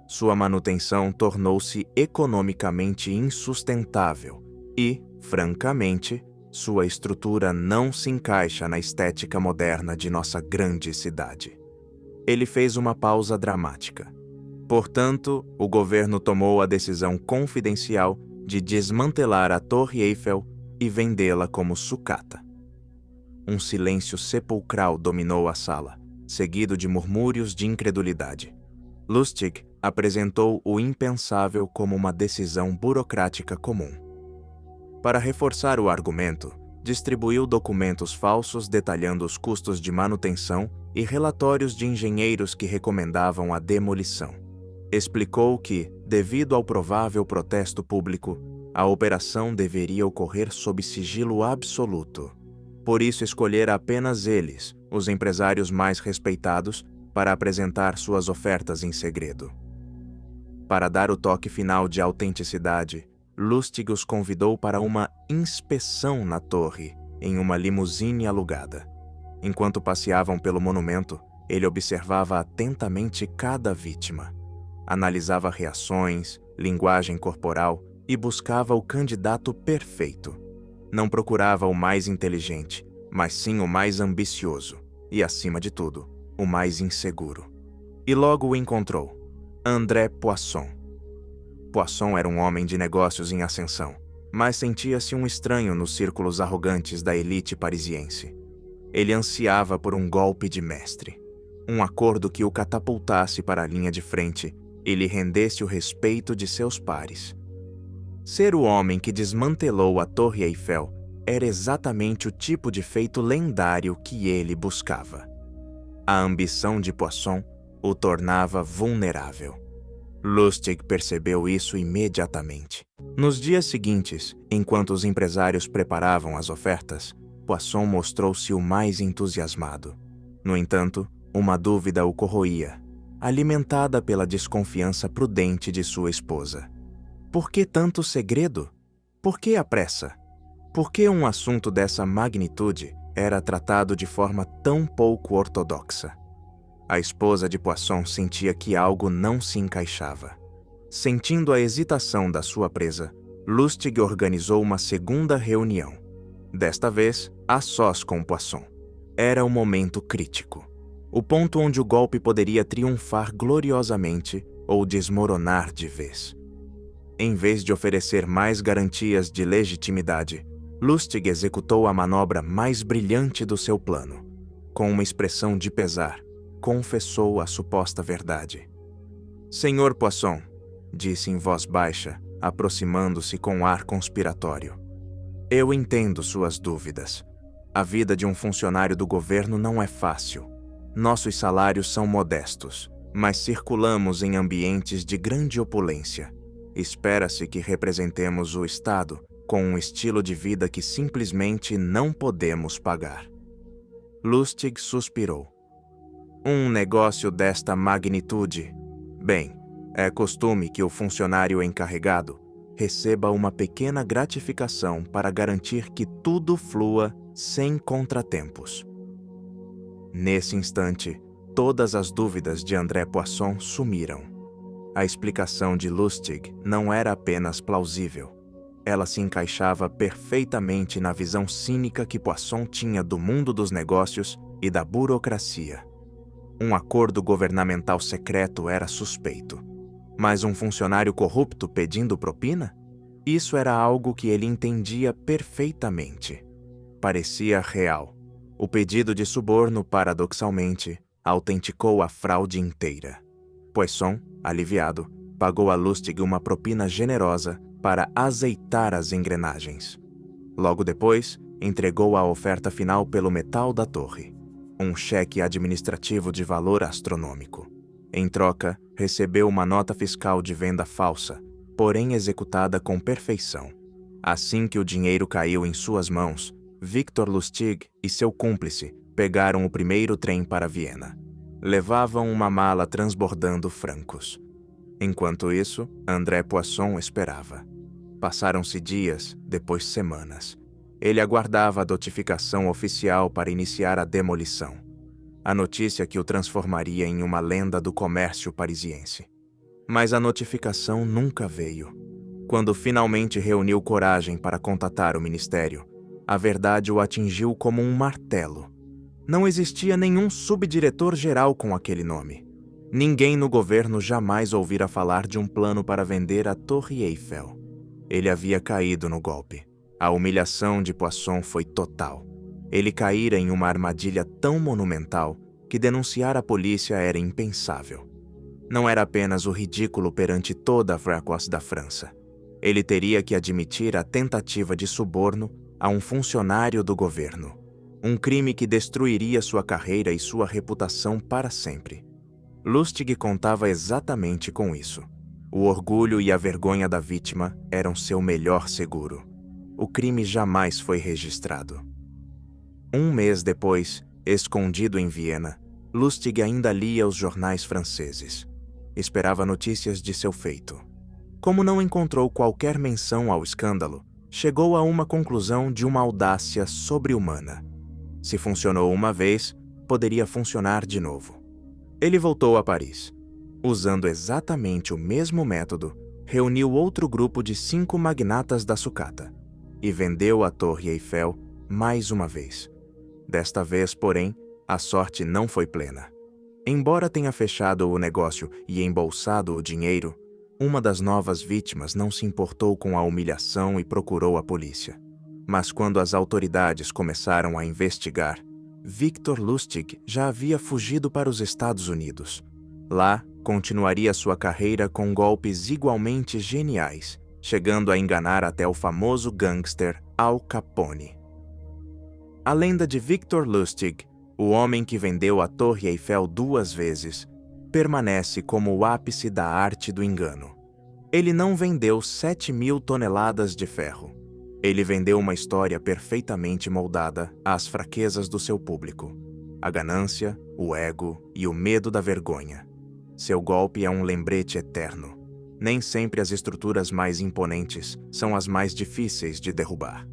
Sua manutenção tornou-se economicamente insustentável e, francamente, sua estrutura não se encaixa na estética moderna de nossa grande cidade. Ele fez uma pausa dramática. Portanto, o governo tomou a decisão confidencial de desmantelar a Torre Eiffel e vendê-la como sucata. Um silêncio sepulcral dominou a sala, seguido de murmúrios de incredulidade. Lustig apresentou o impensável como uma decisão burocrática comum. Para reforçar o argumento, distribuiu documentos falsos detalhando os custos de manutenção e relatórios de engenheiros que recomendavam a demolição. Explicou que, devido ao provável protesto público, a operação deveria ocorrer sob sigilo absoluto. Por isso escolhera apenas eles, os empresários mais respeitados, para apresentar suas ofertas em segredo. Para dar o toque final de autenticidade, Lustig os convidou para uma inspeção na torre, em uma limusine alugada. Enquanto passeavam pelo monumento, ele observava atentamente cada vítima. Analisava reações, linguagem corporal e buscava o candidato perfeito. Não procurava o mais inteligente, mas sim o mais ambicioso e, acima de tudo, o mais inseguro. E logo o encontrou, André Poisson. Poisson era um homem de negócios em ascensão, mas sentia-se um estranho nos círculos arrogantes da elite parisiense. Ele ansiava por um golpe de mestre, um acordo que o catapultasse para a linha de frente e lhe rendesse o respeito de seus pares. Ser o homem que desmantelou a Torre Eiffel era exatamente o tipo de feito lendário que ele buscava. A ambição de Poisson o tornava vulnerável. Lustig percebeu isso imediatamente. Nos dias seguintes, enquanto os empresários preparavam as ofertas, Poisson mostrou-se o mais entusiasmado. No entanto, uma dúvida o corroía, alimentada pela desconfiança prudente de sua esposa. Por que tanto segredo? Por que a pressa? Por que um assunto dessa magnitude era tratado de forma tão pouco ortodoxa? A esposa de Poisson sentia que algo não se encaixava. Sentindo a hesitação da sua presa, Lustig organizou uma segunda reunião. Desta vez, a sós com Poisson. Era o momento crítico. O ponto onde o golpe poderia triunfar gloriosamente ou desmoronar de vez. Em vez de oferecer mais garantias de legitimidade, Lustig executou a manobra mais brilhante do seu plano. Com uma expressão de pesar, confessou a suposta verdade. Senhor Poisson, disse em voz baixa, aproximando-se com ar conspiratório. Eu entendo suas dúvidas. A vida de um funcionário do governo não é fácil. Nossos salários são modestos, mas circulamos em ambientes de grande opulência. Espera-se que representemos o Estado com um estilo de vida que simplesmente não podemos pagar. Lustig suspirou. Um negócio desta magnitude? Bem, é costume que o funcionário encarregado, receba uma pequena gratificação para garantir que tudo flua sem contratempos. Nesse instante, todas as dúvidas de André Poisson sumiram. A explicação de Lustig não era apenas plausível. Ela se encaixava perfeitamente na visão cínica que Poisson tinha do mundo dos negócios e da burocracia. Um acordo governamental secreto era suspeito. Mas um funcionário corrupto pedindo propina? Isso era algo que ele entendia perfeitamente. Parecia real. O pedido de suborno, paradoxalmente, autenticou a fraude inteira. Poisson, aliviado, pagou a Lustig uma propina generosa para azeitar as engrenagens. Logo depois, entregou a oferta final pelo metal da torre, um cheque administrativo de valor astronômico. Em troca, recebeu uma nota fiscal de venda falsa, porém executada com perfeição. Assim que o dinheiro caiu em suas mãos, Victor Lustig e seu cúmplice pegaram o primeiro trem para Viena. Levavam uma mala transbordando francos. Enquanto isso, André Poisson esperava. Passaram-se dias, depois semanas. Ele aguardava a notificação oficial para iniciar a demolição. A notícia que o transformaria em uma lenda do comércio parisiense. Mas a notificação nunca veio. Quando finalmente reuniu coragem para contatar o ministério, a verdade o atingiu como um martelo. Não existia nenhum subdiretor-geral com aquele nome. Ninguém no governo jamais ouvira falar de um plano para vender a Torre Eiffel. Ele havia caído no golpe. A humilhação de Poisson foi total. Ele caíra em uma armadilha tão monumental que denunciar a polícia era impensável. Não era apenas o ridículo perante toda a Vracos da França. Ele teria que admitir a tentativa de suborno a um funcionário do governo. Um crime que destruiria sua carreira e sua reputação para sempre. Lustig contava exatamente com isso. O orgulho e a vergonha da vítima eram seu melhor seguro. O crime jamais foi registrado. Um mês depois, escondido em Viena, Lustig ainda lia os jornais franceses. Esperava notícias de seu feito. Como não encontrou qualquer menção ao escândalo, chegou a uma conclusão de uma audácia sobre-humana. Se funcionou uma vez, poderia funcionar de novo. Ele voltou a Paris. Usando exatamente o mesmo método, reuniu outro grupo de 5 magnatas da sucata e vendeu a Torre Eiffel mais uma vez. Desta vez, porém, a sorte não foi plena. Embora tenha fechado o negócio e embolsado o dinheiro, uma das novas vítimas não se importou com a humilhação e procurou a polícia. Mas quando as autoridades começaram a investigar, Victor Lustig já havia fugido para os Estados Unidos. Lá, continuaria sua carreira com golpes igualmente geniais, chegando a enganar até o famoso gangster Al Capone. A lenda de Victor Lustig, o homem que vendeu a Torre Eiffel 2 vezes, permanece como o ápice da arte do engano. Ele não vendeu 7.000 toneladas de ferro. Ele vendeu uma história perfeitamente moldada às fraquezas do seu público, a ganância, o ego e o medo da vergonha. Seu golpe é um lembrete eterno. Nem sempre as estruturas mais imponentes são as mais difíceis de derrubar.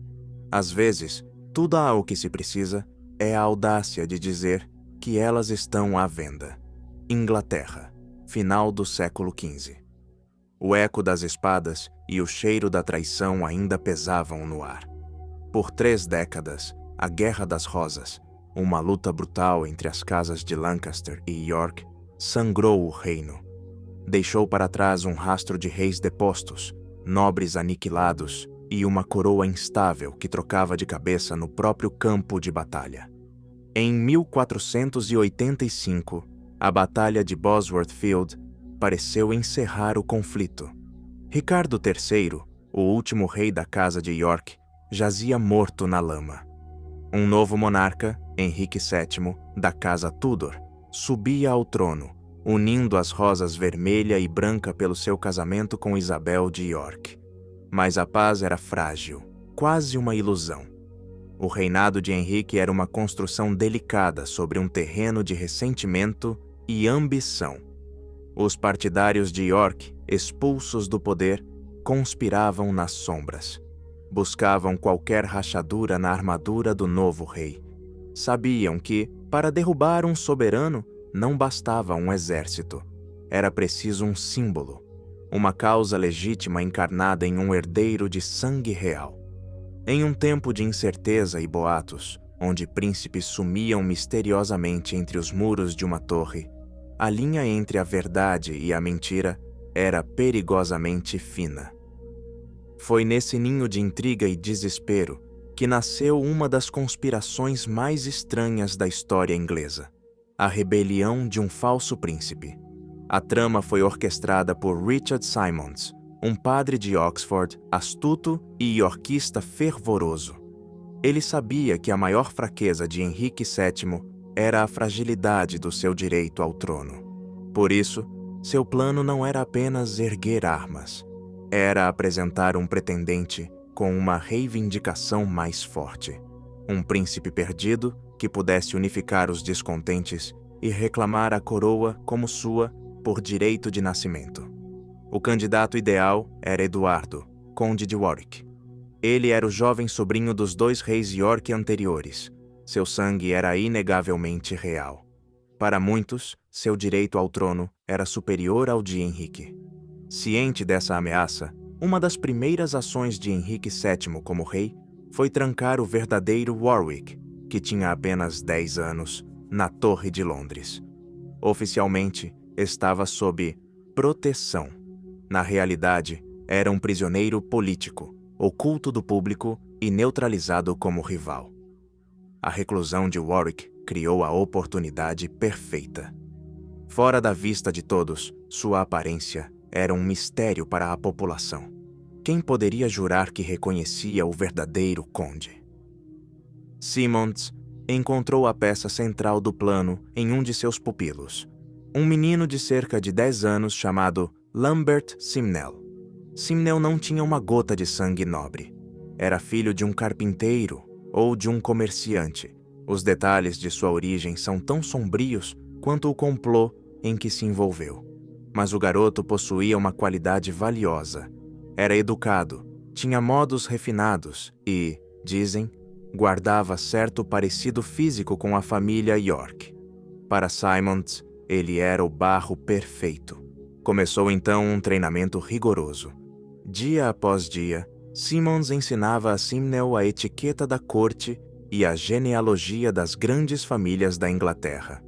Às vezes, tudo ao que se precisa é a audácia de dizer que elas estão à venda. Inglaterra, final do século XV. O eco das espadas e o cheiro da traição ainda pesavam no ar. Por 3 décadas, a Guerra das Rosas, uma luta brutal entre as casas de Lancaster e York, sangrou o reino. Deixou para trás um rastro de reis depostos, nobres aniquilados e uma coroa instável que trocava de cabeça no próprio campo de batalha. Em 1485, a Batalha de Bosworth Field pareceu encerrar o conflito. Ricardo III, o último rei da Casa de York, jazia morto na lama. Um novo monarca, Henrique VII, da Casa Tudor, subia ao trono, unindo as rosas vermelha e branca pelo seu casamento com Isabel de York. Mas a paz era frágil, quase uma ilusão. O reinado de Henrique era uma construção delicada sobre um terreno de ressentimento e ambição. Os partidários de York, expulsos do poder, conspiravam nas sombras. Buscavam qualquer rachadura na armadura do novo rei. Sabiam que, para derrubar um soberano, não bastava um exército. Era preciso um símbolo, uma causa legítima encarnada em um herdeiro de sangue real. Em um tempo de incerteza e boatos, onde príncipes sumiam misteriosamente entre os muros de uma torre, a linha entre a verdade e a mentira era perigosamente fina. Foi nesse ninho de intriga e desespero que nasceu uma das conspirações mais estranhas da história inglesa, a rebelião de um falso príncipe. A trama foi orquestrada por Richard Simonds, um padre de Oxford, astuto e iorquista fervoroso. Ele sabia que a maior fraqueza de Henrique VII era a fragilidade do seu direito ao trono. Por isso, seu plano não era apenas erguer armas. Era apresentar um pretendente com uma reivindicação mais forte. Um príncipe perdido que pudesse unificar os descontentes e reclamar a coroa como sua por direito de nascimento. O candidato ideal era Eduardo, conde de Warwick. Ele era o jovem sobrinho dos 2 reis York anteriores. Seu sangue era inegavelmente real. Para muitos, seu direito ao trono era superior ao de Henrique. Ciente dessa ameaça, uma das primeiras ações de Henrique VII como rei foi trancar o verdadeiro Warwick, que tinha apenas 10 anos, na Torre de Londres. Oficialmente, estava sob proteção. Na realidade, era um prisioneiro político, oculto do público e neutralizado como rival. A reclusão de Warwick criou a oportunidade perfeita. Fora da vista de todos, sua aparência era um mistério para a população. Quem poderia jurar que reconhecia o verdadeiro conde? Simonds encontrou a peça central do plano em um de seus pupilos, um menino de cerca de 10 anos chamado Lambert Simnel. Simnel não tinha uma gota de sangue nobre. Era filho de um carpinteiro ou de um comerciante. Os detalhes de sua origem são tão sombrios quanto o complô em que se envolveu. Mas o garoto possuía uma qualidade valiosa. Era educado, tinha modos refinados e, dizem, guardava certo parecido físico com a família York. Para Simonds, ele era o barro perfeito. Começou então um treinamento rigoroso. Dia após dia, Simonds ensinava a Simnel a etiqueta da corte e a genealogia das grandes famílias da Inglaterra.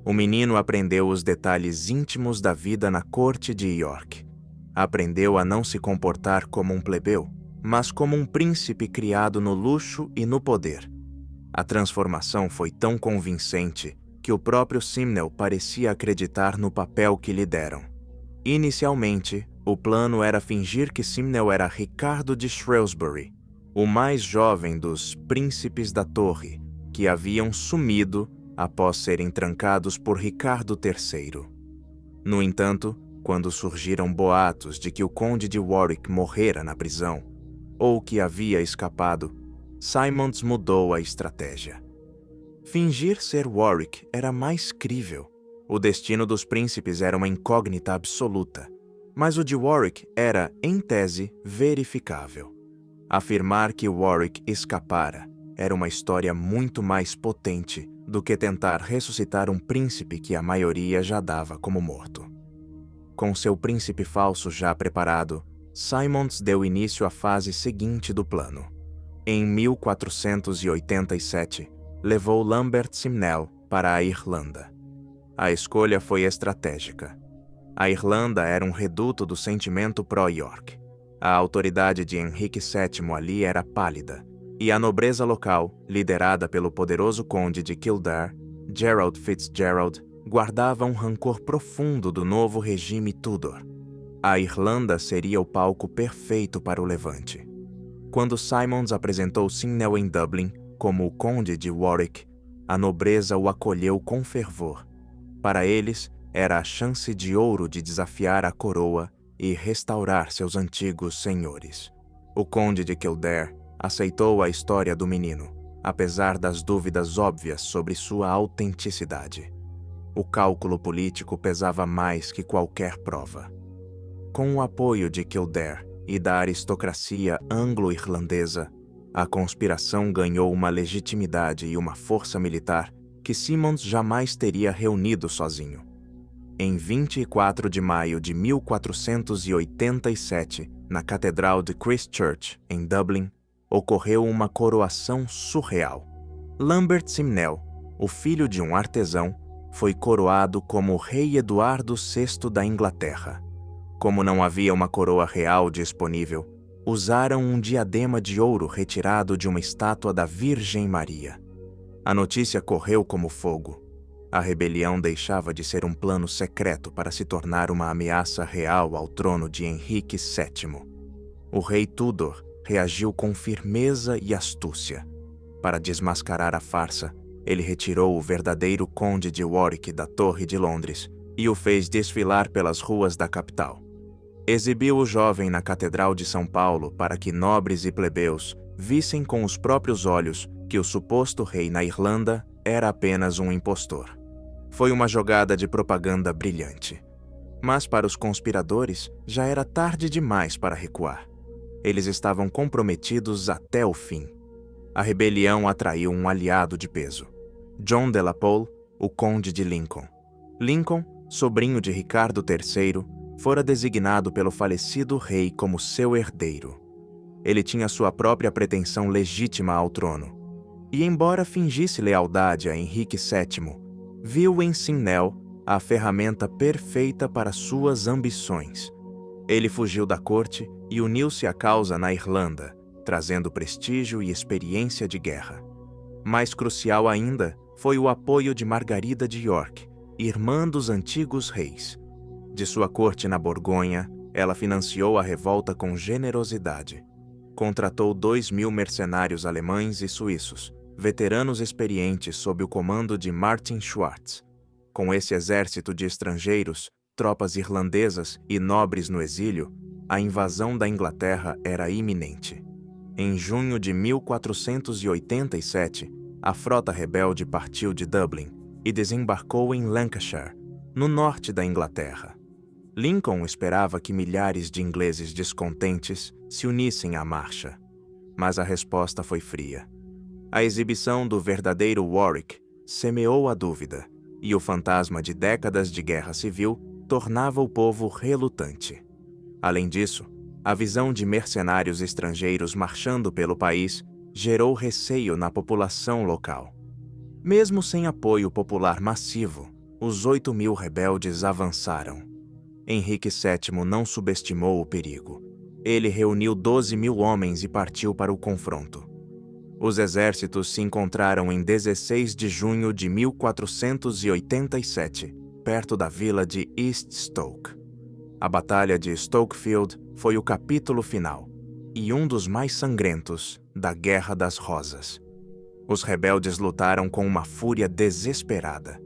O menino aprendeu os detalhes íntimos da vida na corte de York. Aprendeu a não se comportar como um plebeu, mas como um príncipe criado no luxo e no poder. A transformação foi tão convincente que o próprio Simnel parecia acreditar no papel que lhe deram. Inicialmente, o plano era fingir que Simnel era Ricardo de Shrewsbury, o mais jovem dos príncipes da Torre, que haviam sumido após serem trancados por Ricardo III. No entanto, quando surgiram boatos de que o conde de Warwick morrera na prisão, ou que havia escapado, Simonds mudou a estratégia. Fingir ser Warwick era mais crível. O destino dos príncipes era uma incógnita absoluta, mas o de Warwick era, em tese, verificável. Afirmar que Warwick escapara era uma história muito mais potente do que tentar ressuscitar um príncipe que a maioria já dava como morto. Com seu príncipe falso já preparado, Simonds deu início à fase seguinte do plano. Em 1487, levou Lambert Simnel para a Irlanda. A escolha foi estratégica. A Irlanda era um reduto do sentimento pró-York. A autoridade de Henrique VII ali era pálida, e a nobreza local, liderada pelo poderoso conde de Kildare, Gerald Fitzgerald, guardava um rancor profundo do novo regime Tudor. A Irlanda seria o palco perfeito para o levante. Quando Simonds apresentou Simnel em Dublin como o conde de Warwick, a nobreza o acolheu com fervor. Para eles, era a chance de ouro de desafiar a coroa e restaurar seus antigos senhores. O conde de Kildare aceitou a história do menino, apesar das dúvidas óbvias sobre sua autenticidade. O cálculo político pesava mais que qualquer prova. Com o apoio de Kildare, e da aristocracia anglo-irlandesa, a conspiração ganhou uma legitimidade e uma força militar que Simmons jamais teria reunido sozinho. Em 24 de maio de 1487, na Catedral de Christ Church, em Dublin, ocorreu uma coroação surreal. Lambert Simnel, o filho de um artesão, foi coroado como rei Eduardo VI da Inglaterra. Como não havia uma coroa real disponível, usaram um diadema de ouro retirado de uma estátua da Virgem Maria. A notícia correu como fogo. A rebelião deixava de ser um plano secreto para se tornar uma ameaça real ao trono de Henrique VII. O rei Tudor reagiu com firmeza e astúcia. Para desmascarar a farsa, ele retirou o verdadeiro conde de Warwick da Torre de Londres e o fez desfilar pelas ruas da capital. Exibiu o jovem na Catedral de São Paulo para que nobres e plebeus vissem com os próprios olhos que o suposto rei na Irlanda era apenas um impostor. Foi uma jogada de propaganda brilhante. Mas para os conspiradores já era tarde demais para recuar. Eles estavam comprometidos até o fim. A rebelião atraiu um aliado de peso: John de la Pole, o conde de Lincoln. Lincoln, sobrinho de Ricardo III, fora designado pelo falecido rei como seu herdeiro. Ele tinha sua própria pretensão legítima ao trono. E embora fingisse lealdade a Henrique VII, viu em Simnel a ferramenta perfeita para suas ambições. Ele fugiu da corte e uniu-se à causa na Irlanda, trazendo prestígio e experiência de guerra. Mais crucial ainda foi o apoio de Margarida de York, irmã dos antigos reis. De sua corte na Borgonha, ela financiou a revolta com generosidade. Contratou 2.000 mercenários alemães e suíços, veteranos experientes sob o comando de Martin Schwartz. Com esse exército de estrangeiros, tropas irlandesas e nobres no exílio, a invasão da Inglaterra era iminente. Em junho de 1487, a frota rebelde partiu de Dublin e desembarcou em Lancashire, no norte da Inglaterra. Lincoln esperava que milhares de ingleses descontentes se unissem à marcha, mas a resposta foi fria. A exibição do verdadeiro Warwick semeou a dúvida, e o fantasma de décadas de guerra civil tornava o povo relutante. Além disso, a visão de mercenários estrangeiros marchando pelo país gerou receio na população local. Mesmo sem apoio popular massivo, os 8.000 rebeldes avançaram. Henrique VII não subestimou o perigo. Ele reuniu 12.000 homens e partiu para o confronto. Os exércitos se encontraram em 16 de junho de 1487, perto da vila de East Stoke. A Batalha de Stokefield foi o capítulo final, e um dos mais sangrentos, da Guerra das Rosas. Os rebeldes lutaram com uma fúria desesperada.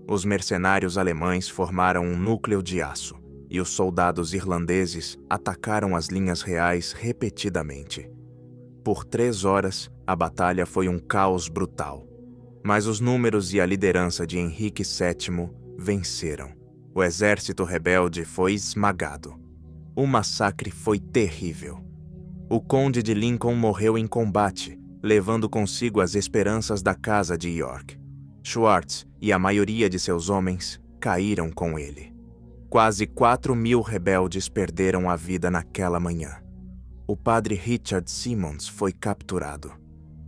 Os mercenários alemães formaram um núcleo de aço, e os soldados irlandeses atacaram as linhas reais repetidamente. Por 3 horas, a batalha foi um caos brutal. Mas os números e a liderança de Henrique VII venceram. O exército rebelde foi esmagado. O massacre foi terrível. O conde de Lincoln morreu em combate, levando consigo as esperanças da casa de York. Schwartz e a maioria de seus homens caíram com ele. Quase 4.000 rebeldes perderam a vida naquela manhã. O padre Richard Simmons foi capturado.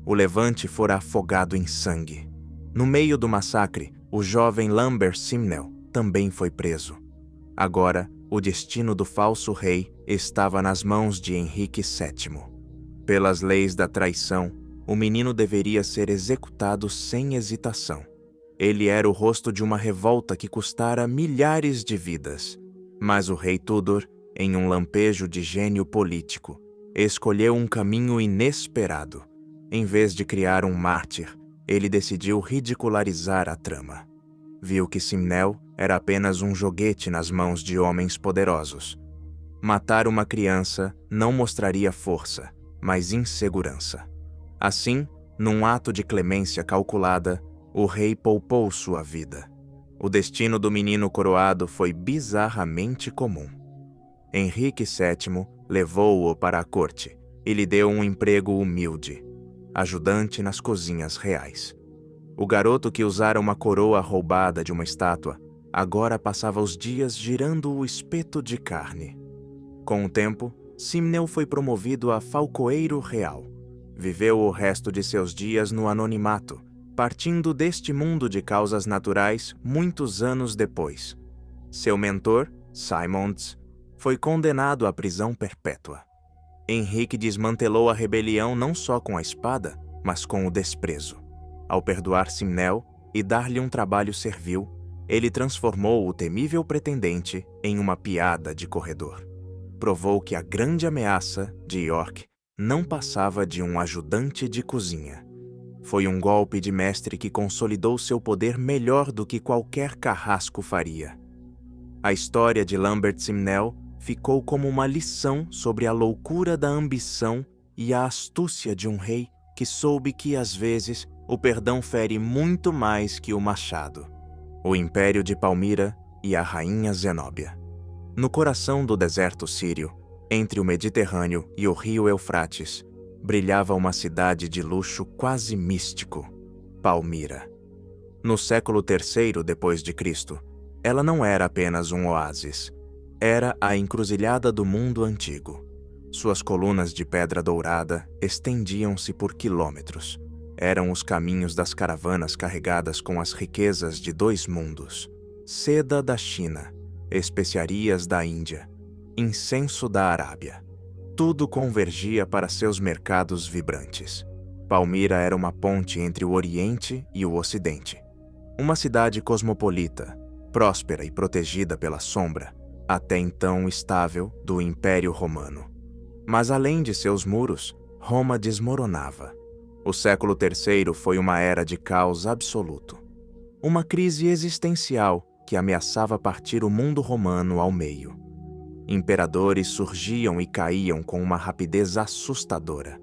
O levante fora afogado em sangue. No meio do massacre, o jovem Lambert Simnel também foi preso. Agora, o destino do falso rei estava nas mãos de Henrique VII. Pelas leis da traição, o menino deveria ser executado sem hesitação. Ele era o rosto de uma revolta que custara milhares de vidas. Mas o rei Tudor, em um lampejo de gênio político, escolheu um caminho inesperado. Em vez de criar um mártir, ele decidiu ridicularizar a trama. Viu que Simnel era apenas um joguete nas mãos de homens poderosos. Matar uma criança não mostraria força, mas insegurança. Assim, num ato de clemência calculada, o rei poupou sua vida. O destino do menino coroado foi bizarramente comum. Henrique VII levou-o para a corte e lhe deu um emprego humilde, ajudante nas cozinhas reais. O garoto que usara uma coroa roubada de uma estátua agora passava os dias girando o espeto de carne. Com o tempo, Simnel foi promovido a falcoeiro real. Viveu o resto de seus dias no anonimato, partindo deste mundo de causas naturais muitos anos depois. Seu mentor, Simons, foi condenado à prisão perpétua. Henrique desmantelou a rebelião não só com a espada, mas com o desprezo. Ao perdoar Simnel e dar-lhe um trabalho servil, ele transformou o temível pretendente em uma piada de corredor. Provou que a grande ameaça de York não passava de um ajudante de cozinha. Foi um golpe de mestre que consolidou seu poder melhor do que qualquer carrasco faria. A história de Lambert Simnel ficou como uma lição sobre a loucura da ambição e a astúcia de um rei que soube que, às vezes, o perdão fere muito mais que o machado. O Império de Palmira e a Rainha Zenóbia. No coração do deserto sírio, entre o Mediterrâneo e o rio Eufrates, brilhava uma cidade de luxo quase místico, Palmira. No século III d.C., ela não era apenas um oásis. Era a encruzilhada do mundo antigo. Suas colunas de pedra dourada estendiam-se por quilômetros. Eram os caminhos das caravanas carregadas com as riquezas de 2 mundos: seda da China, especiarias da Índia, incenso da Arábia. Tudo convergia para seus mercados vibrantes. Palmira era uma ponte entre o Oriente e o Ocidente. Uma cidade cosmopolita, próspera e protegida pela sombra, até então estável, do Império Romano. Mas além de seus muros, Roma desmoronava. O século III foi uma era de caos absoluto. Uma crise existencial que ameaçava partir o mundo romano ao meio. Imperadores surgiam e caíam com uma rapidez assustadora.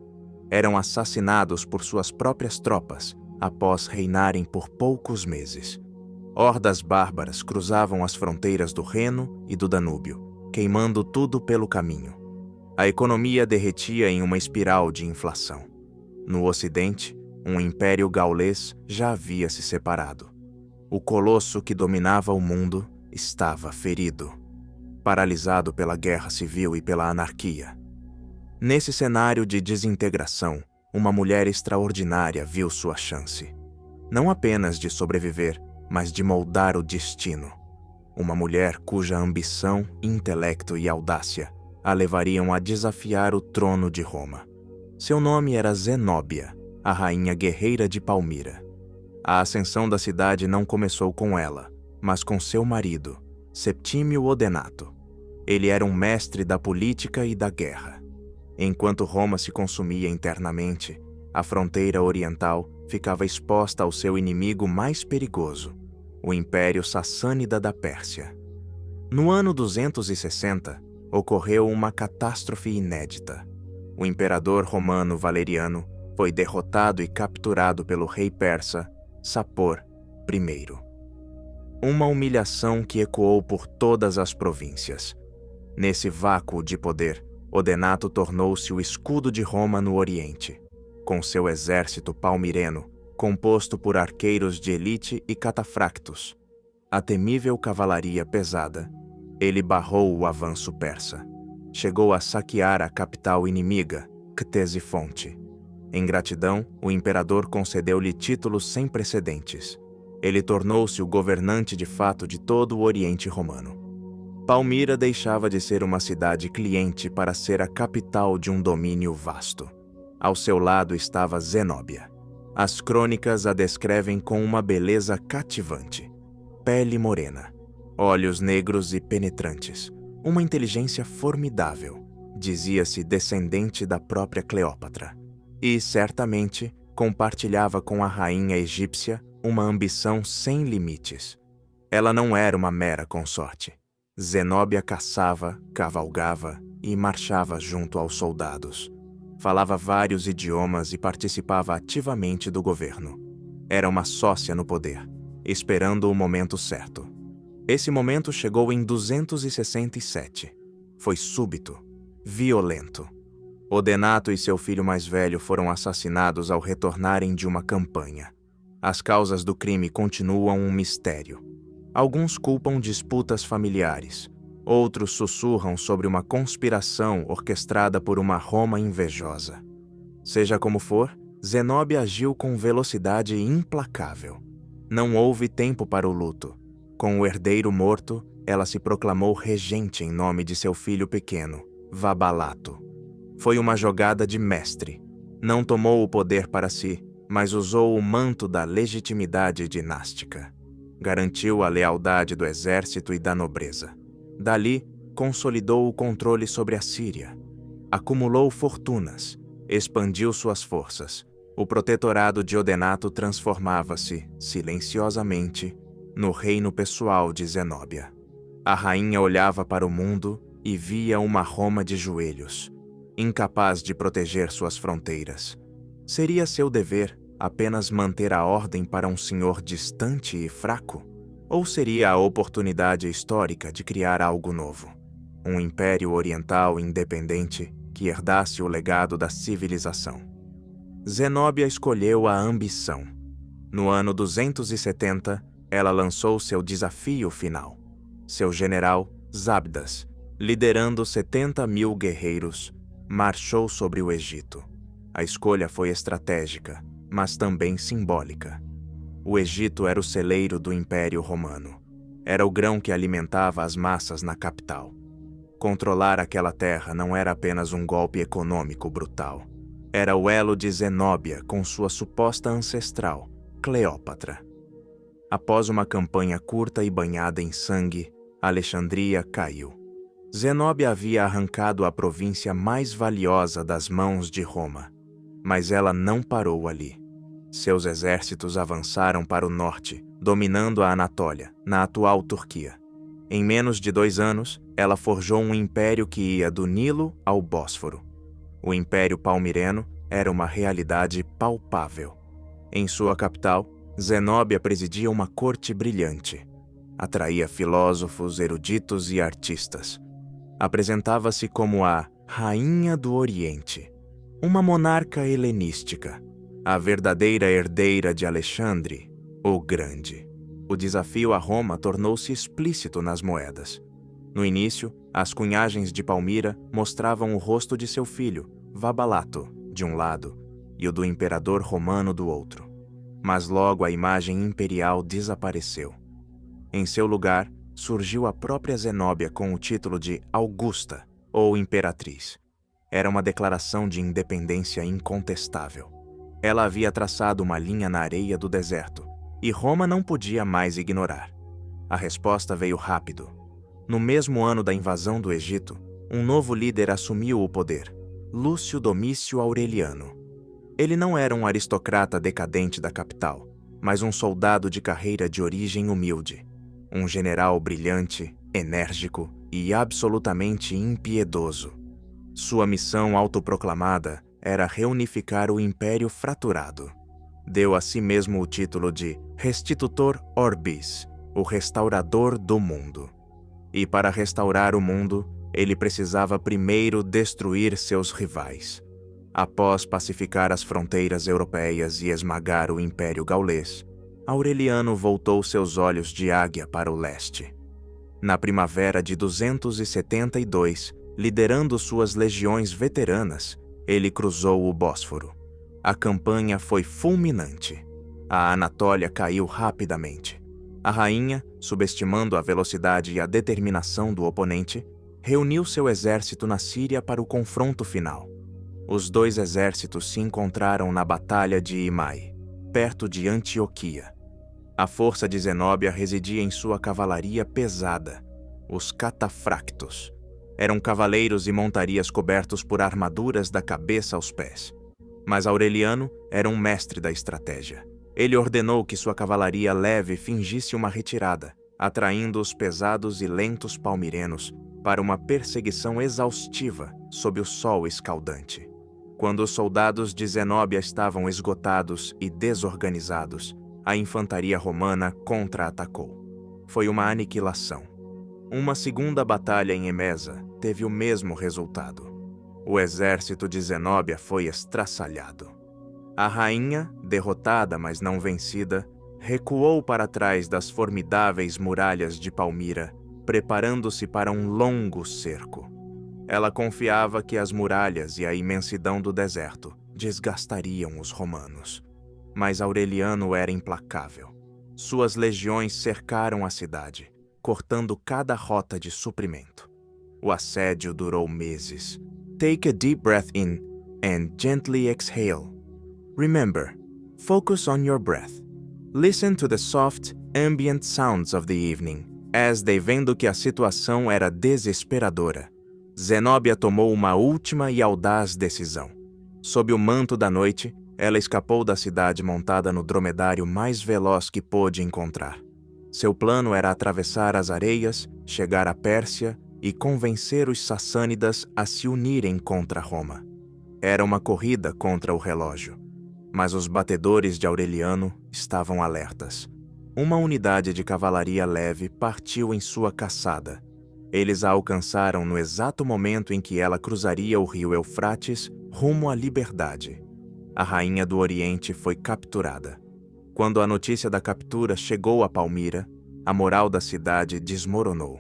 Eram assassinados por suas próprias tropas após reinarem por poucos meses. Hordas bárbaras cruzavam as fronteiras do Reno e do Danúbio, queimando tudo pelo caminho. A economia derretia em uma espiral de inflação. No Ocidente, um império gaulês já havia se separado. O colosso que dominava o mundo estava ferido, paralisado pela guerra civil e pela anarquia. Nesse cenário de desintegração, uma mulher extraordinária viu sua chance. Não apenas de sobreviver, mas de moldar o destino. Uma mulher cuja ambição, intelecto e audácia a levariam a desafiar o trono de Roma. Seu nome era Zenóbia, a rainha guerreira de Palmira. A ascensão da cidade não começou com ela, mas com seu marido, Septímio Odenato. Ele era um mestre da política e da guerra. Enquanto Roma se consumia internamente, a fronteira oriental ficava exposta ao seu inimigo mais perigoso, o Império Sassânida da Pérsia. No ano 260, ocorreu uma catástrofe inédita. O imperador romano Valeriano foi derrotado e capturado pelo rei persa Sapor I. Uma humilhação que ecoou por todas as províncias. Nesse vácuo de poder, Odenato tornou-se o escudo de Roma no Oriente. Com seu exército palmireno, composto por arqueiros de elite e catafractos, a temível cavalaria pesada, ele barrou o avanço persa. Chegou a saquear a capital inimiga, Ctesifonte. Em gratidão, o imperador concedeu-lhe títulos sem precedentes. Ele tornou-se o governante de fato de todo o Oriente Romano. Palmira deixava de ser uma cidade cliente para ser a capital de um domínio vasto. Ao seu lado estava Zenóbia. As crônicas a descrevem com uma beleza cativante. Pele morena, olhos negros e penetrantes, uma inteligência formidável. Dizia-se descendente da própria Cleópatra. E, certamente, compartilhava com a rainha egípcia uma ambição sem limites. Ela não era uma mera consorte. Zenóbia caçava, cavalgava e marchava junto aos soldados. Falava vários idiomas e participava ativamente do governo. Era uma sócia no poder, esperando o momento certo. Esse momento chegou em 267. foi súbito, violento. Odenato e seu filho mais velho foram assassinados ao retornarem de uma campanha. As causas do crime continuam um mistério. Alguns culpam disputas familiares. Outros sussurram sobre uma conspiração orquestrada por uma Roma invejosa. Seja como for, Zenóbia agiu com velocidade implacável. Não houve tempo para o luto. Com o herdeiro morto, ela se proclamou regente em nome de seu filho pequeno, Vabalato. Foi uma jogada de mestre. Não tomou o poder para si, mas usou o manto da legitimidade dinástica. Garantiu a lealdade do exército e da nobreza. Dali, consolidou o controle sobre a Síria. Acumulou fortunas, expandiu suas forças. O protetorado de Odenato transformava-se, silenciosamente, no reino pessoal de Zenóbia. A rainha olhava para o mundo e via uma Roma de joelhos, incapaz de proteger suas fronteiras. Seria seu dever apenas manter a ordem para um senhor distante e fraco? Ou seria a oportunidade histórica de criar algo novo? Um império oriental independente que herdasse o legado da civilização. Zenóbia escolheu a ambição. No ano 270, ela lançou seu desafio final. Seu general, Zabdas, liderando 70.000 guerreiros, marchou sobre o Egito. A escolha foi estratégica, mas também simbólica. O Egito era o celeiro do Império Romano. Era o grão que alimentava as massas na capital. Controlar aquela terra não era apenas um golpe econômico brutal. Era o elo de Zenóbia com sua suposta ancestral, Cleópatra. Após uma campanha curta e banhada em sangue, Alexandria caiu. Zenóbia havia arrancado a província mais valiosa das mãos de Roma, mas ela não parou ali. Seus exércitos avançaram para o norte, dominando a Anatólia, na atual Turquia. Em menos de 2 anos, ela forjou um império que ia do Nilo ao Bósforo. O Império Palmireno era uma realidade palpável. Em sua capital, Zenóbia presidia uma corte brilhante. Atraía filósofos, eruditos e artistas. Apresentava-se como a Rainha do Oriente, uma monarca helenística, a verdadeira herdeira de Alexandre, o Grande. O desafio a Roma tornou-se explícito nas moedas. No início, as cunhagens de Palmira mostravam o rosto de seu filho, Vabalato, de um lado, e o do imperador romano do outro. Mas logo a imagem imperial desapareceu. Em seu lugar, surgiu a própria Zenóbia com o título de Augusta, ou Imperatriz. Era uma declaração de independência incontestável. Ela havia traçado uma linha na areia do deserto, e Roma não podia mais ignorar. A resposta veio rápido. No mesmo ano da invasão do Egito, um novo líder assumiu o poder, Lúcio Domício Aureliano. Ele não era um aristocrata decadente da capital, mas um soldado de carreira de origem humilde. Um general brilhante, enérgico e absolutamente impiedoso. Sua missão autoproclamada era reunificar o Império fraturado. Deu a si mesmo o título de Restitutor Orbis, o restaurador do mundo. E para restaurar o mundo, ele precisava primeiro destruir seus rivais. Após pacificar as fronteiras europeias e esmagar o Império Gaulês, Aureliano voltou seus olhos de águia para o leste. Na primavera de 272, liderando suas legiões veteranas, ele cruzou o Bósforo. A campanha foi fulminante. A Anatólia caiu rapidamente. A rainha, subestimando a velocidade e a determinação do oponente, reuniu seu exército na Síria para o confronto final. Os 2 exércitos se encontraram na Batalha de Imai, perto de Antioquia. A força de Zenóbia residia em sua cavalaria pesada, os catafractos. Eram cavaleiros e montarias cobertos por armaduras da cabeça aos pés. Mas Aureliano era um mestre da estratégia. Ele ordenou que sua cavalaria leve fingisse uma retirada, atraindo os pesados e lentos palmirenos para uma perseguição exaustiva sob o sol escaldante. Quando os soldados de Zenóbia estavam esgotados e desorganizados, a infantaria romana contra-atacou. Foi uma aniquilação. Uma segunda batalha em Emesa, teve o mesmo resultado. O exército de Zenóbia foi estraçalhado. A rainha, derrotada mas não vencida, recuou para trás das formidáveis muralhas de Palmira, preparando-se para um longo cerco. Ela confiava que as muralhas e a imensidão do deserto desgastariam os romanos. Mas Aureliano era implacável. Suas legiões cercaram a cidade, cortando cada rota de suprimento. O assédio durou meses. Take a deep breath in and gently exhale. Remember, focus on your breath. Listen to the soft, ambient sounds of the evening. Vendo que a situação era desesperadora, Zenóbia tomou uma última e audaz decisão. Sob o manto da noite, ela escapou da cidade montada no dromedário mais veloz que pôde encontrar. Seu plano era atravessar as areias, chegar à Pérsia e convencer os sassânidas a se unirem contra Roma. Era uma corrida contra o relógio, mas os batedores de Aureliano estavam alertas. Uma unidade de cavalaria leve partiu em sua caçada. Eles a alcançaram no exato momento em que ela cruzaria o rio Eufrates rumo à liberdade. A rainha do Oriente foi capturada. Quando a notícia da captura chegou a Palmira, a moral da cidade desmoronou.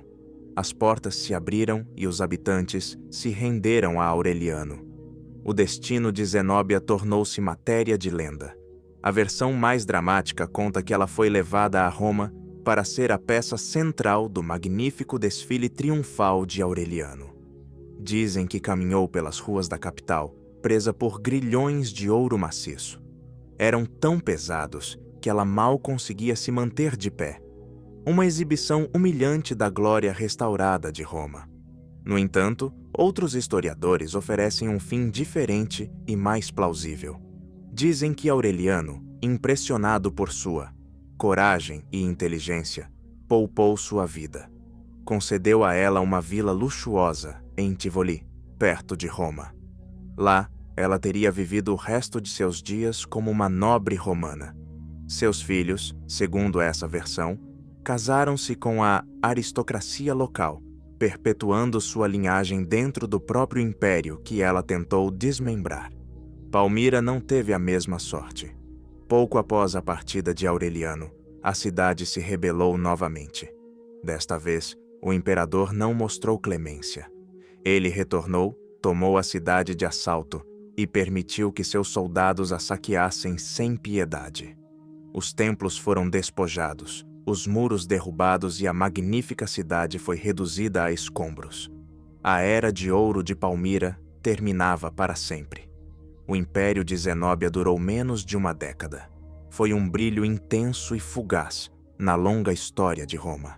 As portas se abriram e os habitantes se renderam a Aureliano. O destino de Zenóbia tornou-se matéria de lenda. A versão mais dramática conta que ela foi levada a Roma para ser a peça central do magnífico desfile triunfal de Aureliano. Dizem que caminhou pelas ruas da capital, presa por grilhões de ouro maciço. Eram tão pesados que ela mal conseguia se manter de pé. Uma exibição humilhante da glória restaurada de Roma. No entanto, outros historiadores oferecem um fim diferente e mais plausível. Dizem que Aureliano, impressionado por sua coragem e inteligência, poupou sua vida. Concedeu a ela uma vila luxuosa em Tivoli, perto de Roma. Lá, ela teria vivido o resto de seus dias como uma nobre romana. Seus filhos, segundo essa versão, casaram-se com a aristocracia local, perpetuando sua linhagem dentro do próprio império que ela tentou desmembrar. Palmira não teve a mesma sorte. Pouco após a partida de Aureliano, a cidade se rebelou novamente. Desta vez, o imperador não mostrou clemência. Ele retornou, tomou a cidade de assalto e permitiu que seus soldados a saqueassem sem piedade. Os templos foram despojados, os muros derrubados e a magnífica cidade foi reduzida a escombros. A era de ouro de Palmira terminava para sempre. O império de Zenóbia durou menos de uma década. Foi um brilho intenso e fugaz na longa história de Roma.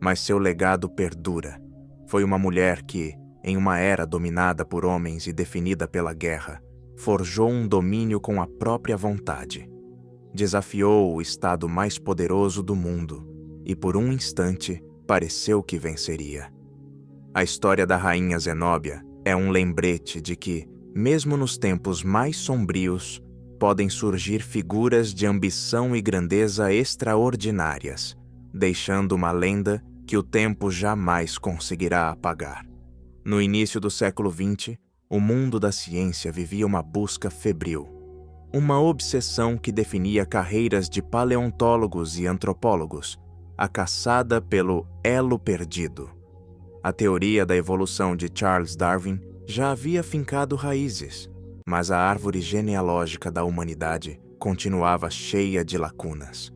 Mas seu legado perdura. Foi uma mulher que, em uma era dominada por homens e definida pela guerra, forjou um domínio com a própria vontade. Desafiou o estado mais poderoso do mundo e, por um instante, pareceu que venceria. A história da rainha Zenóbia é um lembrete de que, mesmo nos tempos mais sombrios, podem surgir figuras de ambição e grandeza extraordinárias, deixando uma lenda que o tempo jamais conseguirá apagar. No início do século XX, o mundo da ciência vivia uma busca febril. Uma obsessão que definia carreiras de paleontólogos e antropólogos, a caçada pelo elo perdido. A teoria da evolução de Charles Darwin já havia fincado raízes, mas a árvore genealógica da humanidade continuava cheia de lacunas.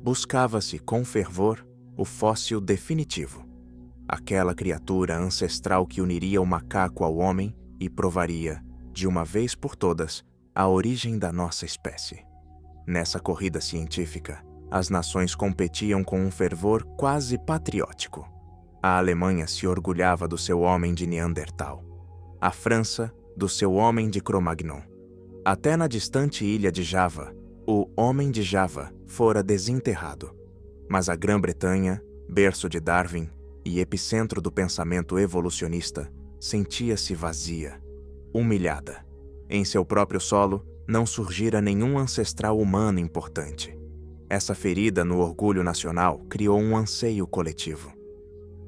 Buscava-se com fervor o fóssil definitivo, aquela criatura ancestral que uniria o macaco ao homem e provaria, de uma vez por todas, a origem da nossa espécie. Nessa corrida científica, as nações competiam com um fervor quase patriótico. A Alemanha se orgulhava do seu homem de Neandertal. A França, do seu homem de Cro-Magnon. Até na distante ilha de Java, o homem de Java fora desenterrado. Mas a Grã-Bretanha, berço de Darwin e epicentro do pensamento evolucionista, sentia-se vazia, humilhada. Em seu próprio solo, não surgira nenhum ancestral humano importante. Essa ferida no orgulho nacional criou um anseio coletivo.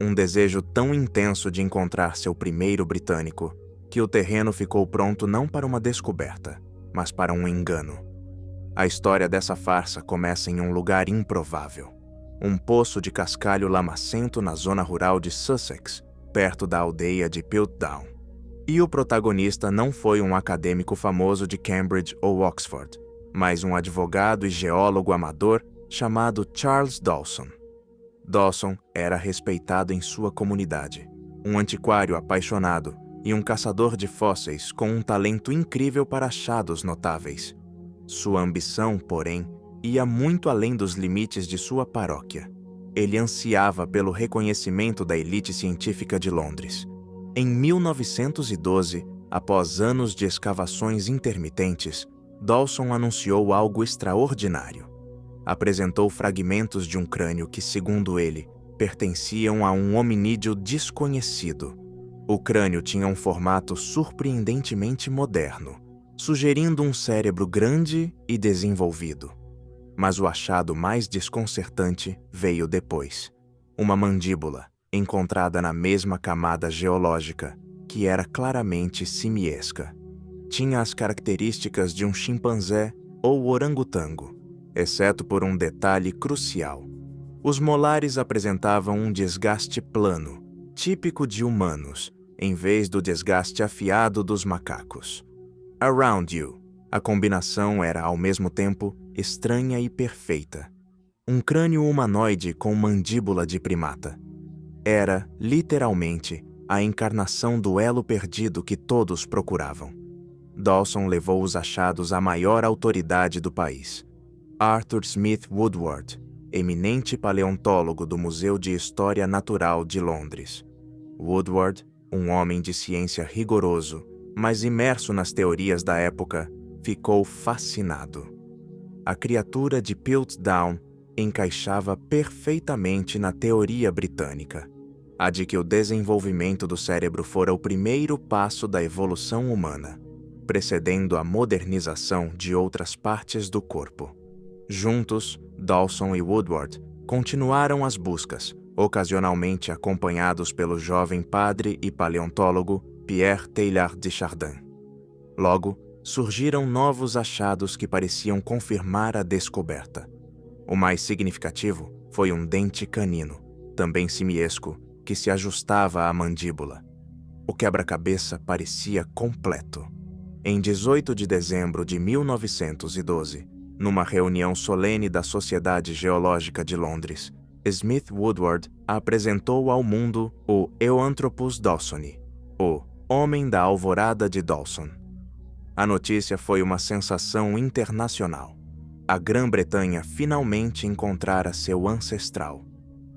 um desejo tão intenso de encontrar seu primeiro britânico, que o terreno ficou pronto não para uma descoberta, mas para um engano. A história dessa farsa começa em um lugar improvável. Um poço de cascalho lamacento na zona rural de Sussex, perto da aldeia de Piltdown. E o protagonista não foi um acadêmico famoso de Cambridge ou Oxford, mas um advogado e geólogo amador chamado Charles Dawson. Dawson era respeitado em sua comunidade, um antiquário apaixonado e um caçador de fósseis com um talento incrível para achados notáveis. Sua ambição, porém, ia muito além dos limites de sua paróquia. Ele ansiava pelo reconhecimento da elite científica de Londres. Em 1912, após anos de escavações intermitentes, Dawson anunciou algo extraordinário. Apresentou fragmentos de um crânio que, segundo ele, pertenciam a um hominídeo desconhecido. O crânio tinha um formato surpreendentemente moderno, sugerindo um cérebro grande e desenvolvido. Mas o achado mais desconcertante veio depois. Uma mandíbula, encontrada na mesma camada geológica, que era claramente simiesca. Tinha as características de um chimpanzé ou orangotango, exceto por um detalhe crucial. Os molares apresentavam um desgaste plano, típico de humanos, em vez do desgaste afiado dos macacos. Around You. A combinação era, ao mesmo tempo, estranha e perfeita. Um crânio humanoide com mandíbula de primata. Era, literalmente, a encarnação do elo perdido que todos procuravam. Dawson levou os achados à maior autoridade do país, Arthur Smith Woodward, eminente paleontólogo do Museu de História Natural de Londres. Woodward, um homem de ciência rigoroso, mas imerso nas teorias da época, ficou fascinado. A criatura de Piltdown encaixava perfeitamente na teoria britânica, a de que o desenvolvimento do cérebro fora o primeiro passo da evolução humana, precedendo a modernização de outras partes do corpo. Juntos, Dawson e Woodward continuaram as buscas, ocasionalmente acompanhados pelo jovem padre e paleontólogo Pierre Teilhard de Chardin. Logo, surgiram novos achados que pareciam confirmar a descoberta. O mais significativo foi um dente canino, também simiesco, que se ajustava à mandíbula. O quebra-cabeça parecia completo. Em 18 de dezembro de 1912, numa reunião solene da Sociedade Geológica de Londres, Smith Woodward apresentou ao mundo o Euanthropus dawsoni, o Homem da Alvorada de Dawson. A notícia foi uma sensação internacional. A Grã-Bretanha finalmente encontrara seu ancestral,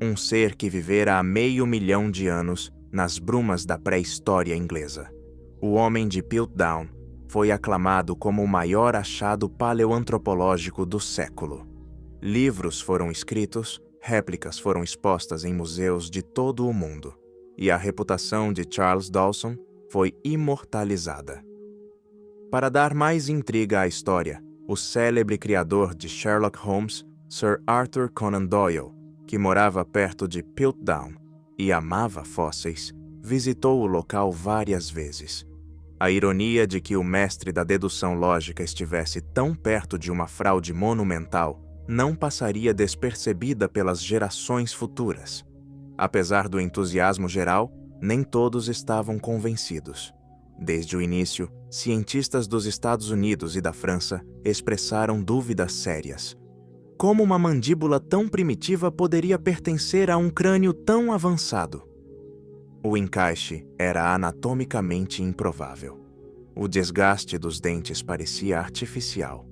um ser que vivera há 500 mil de anos nas brumas da pré-história inglesa. O Homem de Piltdown foi aclamado como o maior achado paleoantropológico do século. Livros foram escritos, réplicas foram expostas em museus de todo o mundo, e a reputação de Charles Dawson foi imortalizada. Para dar mais intriga à história, o célebre criador de Sherlock Holmes, Sir Arthur Conan Doyle, que morava perto de Piltdown e amava fósseis, visitou o local várias vezes. A ironia de que o mestre da dedução lógica estivesse tão perto de uma fraude monumental não passaria despercebida pelas gerações futuras. Apesar do entusiasmo geral, nem todos estavam convencidos. Desde o início, cientistas dos Estados Unidos e da França expressaram dúvidas sérias. Como uma mandíbula tão primitiva poderia pertencer a um crânio tão avançado? O encaixe era anatomicamente improvável. O desgaste dos dentes parecia artificial.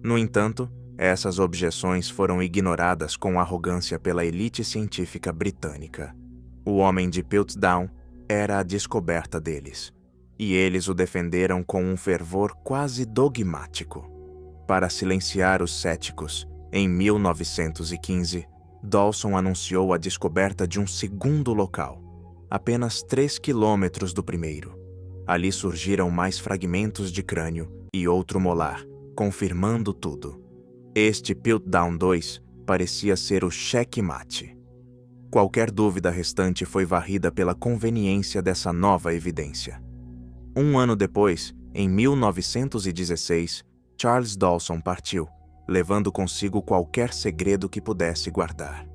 No entanto, essas objeções foram ignoradas com arrogância pela elite científica britânica. O Homem de Piltdown era a descoberta deles, e eles o defenderam com um fervor quase dogmático. Para silenciar os céticos, em 1915, Dawson anunciou a descoberta de um segundo local, apenas 3 quilômetros do primeiro. Ali surgiram mais fragmentos de crânio e outro molar, confirmando tudo. Este Piltdown 2 parecia ser o checkmate. Qualquer dúvida restante foi varrida pela conveniência dessa nova evidência. Um ano depois, em 1916, Charles Dawson partiu, levando consigo qualquer segredo que pudesse guardar.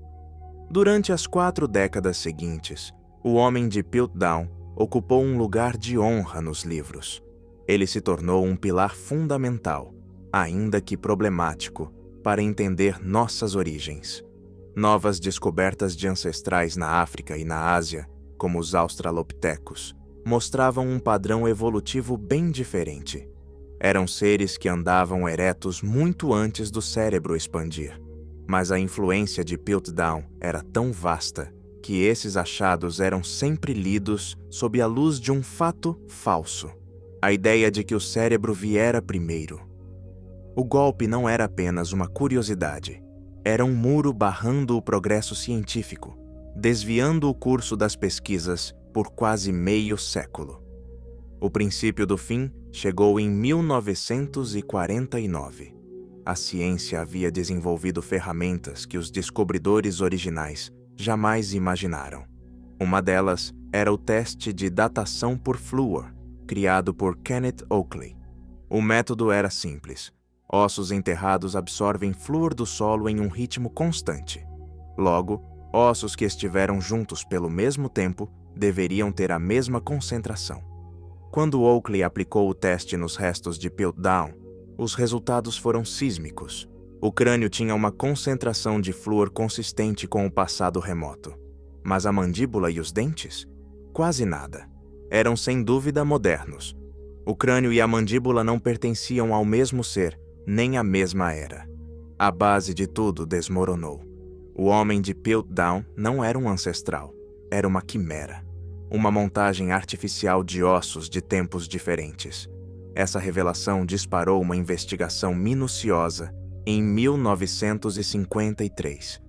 Durante as 4 décadas seguintes, o homem de Piltdown ocupou um lugar de honra nos livros. Ele se tornou um pilar fundamental, ainda que problemático, para entender nossas origens. Novas descobertas de ancestrais na África e na Ásia, como os australopitecos, mostravam um padrão evolutivo bem diferente. Eram seres que andavam eretos muito antes do cérebro expandir. Mas a influência de Piltdown era tão vasta que esses achados eram sempre lidos sob a luz de um fato falso: a ideia de que o cérebro viera primeiro. O golpe não era apenas uma curiosidade. Era um muro barrando o progresso científico, desviando o curso das pesquisas por quase meio século. O princípio do fim chegou em 1949. A ciência havia desenvolvido ferramentas que os descobridores originais jamais imaginaram. Uma delas era o teste de datação por flúor, criado por Kenneth Oakley. O método era simples. Ossos enterrados absorvem flúor do solo em um ritmo constante. Logo, ossos que estiveram juntos pelo mesmo tempo deveriam ter a mesma concentração. Quando Oakley aplicou o teste nos restos de Piltdown, os resultados foram sísmicos. O crânio tinha uma concentração de flúor consistente com o passado remoto. Mas a mandíbula e os dentes? Quase nada. Eram sem dúvida modernos. O crânio e a mandíbula não pertenciam ao mesmo ser, nem à mesma era. A base de tudo desmoronou. O homem de Piltdown não era um ancestral, era uma quimera. Uma montagem artificial de ossos de tempos diferentes. Essa revelação disparou uma investigação minuciosa em 1953.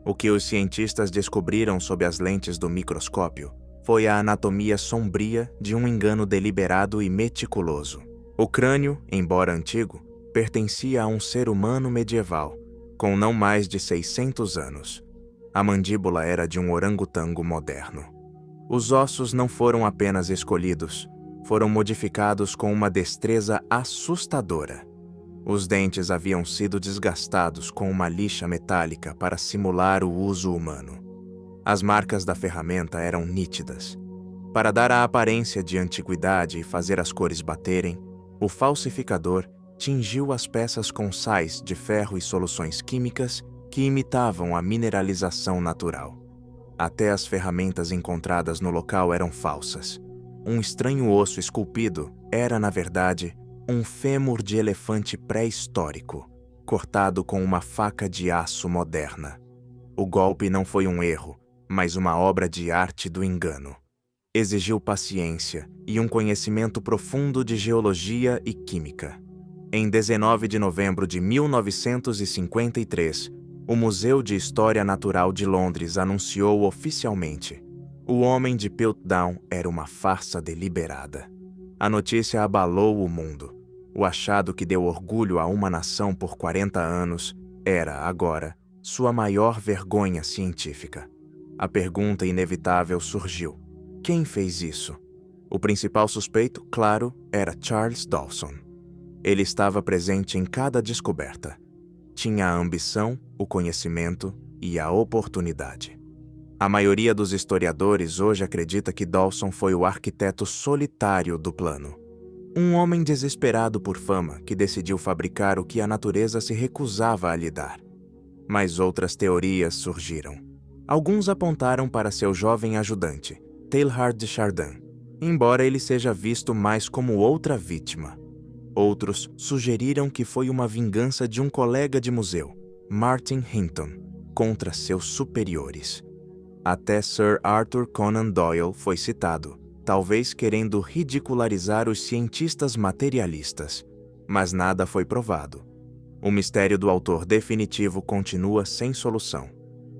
O que os cientistas descobriram sob as lentes do microscópio foi a anatomia sombria de um engano deliberado e meticuloso. O crânio, embora antigo, pertencia a um ser humano medieval, com não mais de 600 anos. A mandíbula era de um orangotango moderno. Os ossos não foram apenas escolhidos, foram modificados com uma destreza assustadora. Os dentes haviam sido desgastados com uma lixa metálica para simular o uso humano. As marcas da ferramenta eram nítidas. Para dar a aparência de antiguidade e fazer as cores baterem, o falsificador tingiu as peças com sais de ferro e soluções químicas que imitavam a mineralização natural. Até as ferramentas encontradas no local eram falsas. Um estranho osso esculpido era, na verdade, um fêmur de elefante pré-histórico, cortado com uma faca de aço moderna. O golpe não foi um erro, mas uma obra de arte do engano. Exigiu paciência e um conhecimento profundo de geologia e química. Em 19 de novembro de 1953, o Museu de História Natural de Londres anunciou oficialmente: o homem de Piltdown era uma farsa deliberada. A notícia abalou o mundo. O achado que deu orgulho a uma nação por 40 anos era, agora, sua maior vergonha científica. A pergunta inevitável surgiu: quem fez isso? O principal suspeito, claro, era Charles Dawson. Ele estava presente em cada descoberta. Tinha a ambição, o conhecimento e a oportunidade. A maioria dos historiadores hoje acredita que Dawson foi o arquiteto solitário do plano. Um homem desesperado por fama que decidiu fabricar o que a natureza se recusava a lhe dar. Mas outras teorias surgiram. Alguns apontaram para seu jovem ajudante, Teilhard de Chardin, embora ele seja visto mais como outra vítima. Outros sugeriram que foi uma vingança de um colega de museu, Martin Hinton, contra seus superiores. Até Sir Arthur Conan Doyle foi citado, talvez querendo ridicularizar os cientistas materialistas, mas nada foi provado. O mistério do autor definitivo continua sem solução.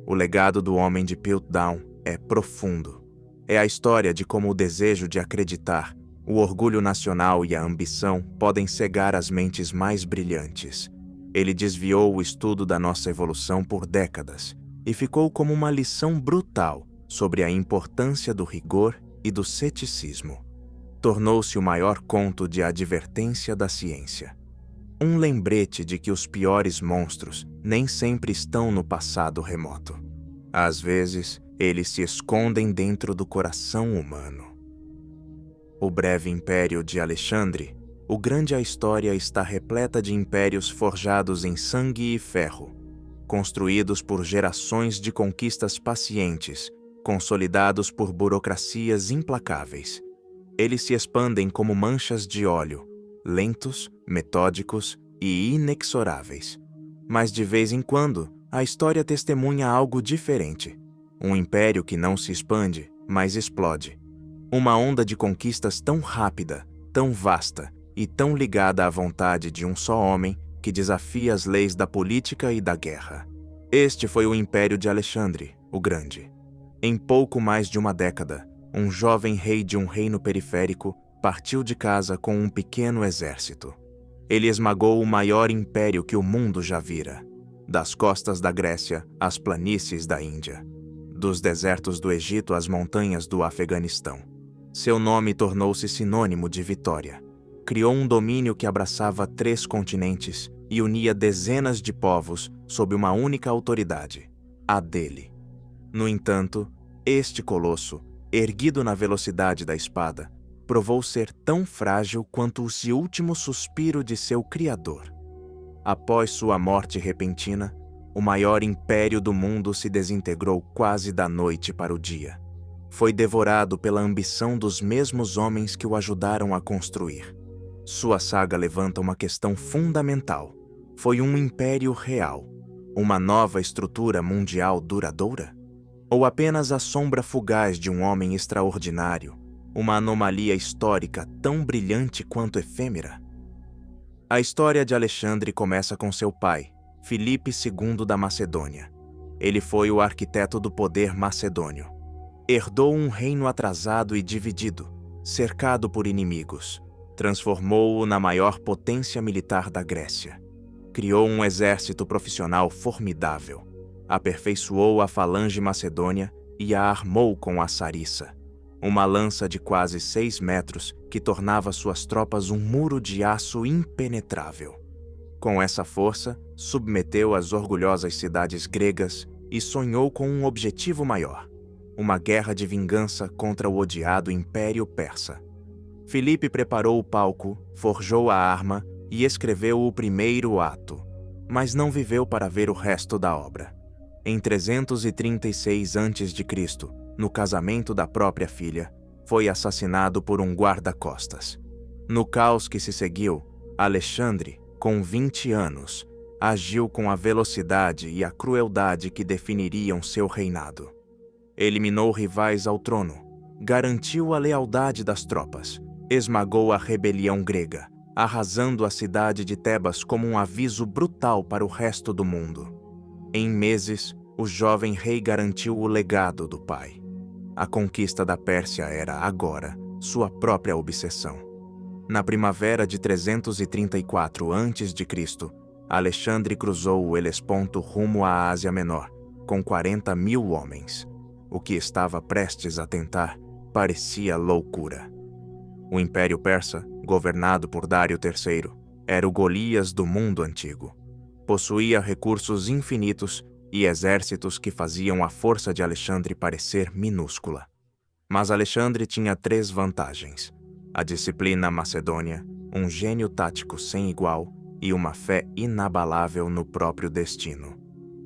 O legado do homem de Piltdown é profundo. É a história de como o desejo de acreditar, o orgulho nacional e a ambição podem cegar as mentes mais brilhantes. Ele desviou o estudo da nossa evolução por décadas e ficou como uma lição brutal sobre a importância do rigor e do ceticismo. Tornou-se o maior conto de advertência da ciência. Um lembrete de que os piores monstros nem sempre estão no passado remoto. Às vezes, eles se escondem dentro do coração humano. O breve império de Alexandre, o grande a história está repleta de impérios forjados em sangue e ferro, construídos por gerações de conquistas pacientes, consolidados por burocracias implacáveis. Eles se expandem como manchas de óleo, lentos, metódicos e inexoráveis. Mas de vez em quando, a história testemunha algo diferente. Um império que não se expande, mas explode. Uma onda de conquistas tão rápida, tão vasta e tão ligada à vontade de um só homem que desafia as leis da política e da guerra. Este foi o Império de Alexandre, o Grande. Em pouco mais de uma década, um jovem rei de um reino periférico partiu de casa com um pequeno exército. Ele esmagou o maior império que o mundo já vira, das costas da Grécia às planícies da Índia, dos desertos do Egito às montanhas do Afeganistão. Seu nome tornou-se sinônimo de vitória. Criou um domínio que abraçava 3 continentes e unia dezenas de povos sob uma única autoridade, a dele. No entanto, este colosso, erguido na velocidade da espada, provou ser tão frágil quanto o último suspiro de seu criador. Após sua morte repentina, o maior império do mundo se desintegrou quase da noite para o dia. Foi devorado pela ambição dos mesmos homens que o ajudaram a construir. Sua saga levanta uma questão fundamental. Foi um império real, uma nova estrutura mundial duradoura? Ou apenas a sombra fugaz de um homem extraordinário, uma anomalia histórica tão brilhante quanto efêmera? A história de Alexandre começa com seu pai, Filipe II da Macedônia. Ele foi o arquiteto do poder macedônio. Herdou um reino atrasado e dividido, cercado por inimigos. Transformou-o na maior potência militar da Grécia. Criou um exército profissional formidável. Aperfeiçoou a falange macedônia e a armou com a sarissa, uma lança de quase 6 metros que tornava suas tropas um muro de aço impenetrável. Com essa força, submeteu as orgulhosas cidades gregas e sonhou com um objetivo maior: uma guerra de vingança contra o odiado Império Persa. Filipe preparou o palco, forjou a arma e escreveu o primeiro ato, mas não viveu para ver o resto da obra. Em 336 a.C., no casamento da própria filha, foi assassinado por um guarda-costas. No caos que se seguiu, Alexandre, com 20 anos, agiu com a velocidade e a crueldade que definiriam seu reinado. Eliminou rivais ao trono, garantiu a lealdade das tropas, esmagou a rebelião grega, arrasando a cidade de Tebas como um aviso brutal para o resto do mundo. Em meses, o jovem rei garantiu o legado do pai. A conquista da Pérsia era, agora, sua própria obsessão. Na primavera de 334 a.C., Alexandre cruzou o Helesponto rumo à Ásia Menor, com 40.000 homens. O que estava prestes a tentar parecia loucura. O Império Persa, governado por Dário III, era o Golias do mundo antigo. Possuía recursos infinitos e exércitos que faziam a força de Alexandre parecer minúscula. Mas Alexandre tinha 3 vantagens: a disciplina macedônia, um gênio tático sem igual e uma fé inabalável no próprio destino.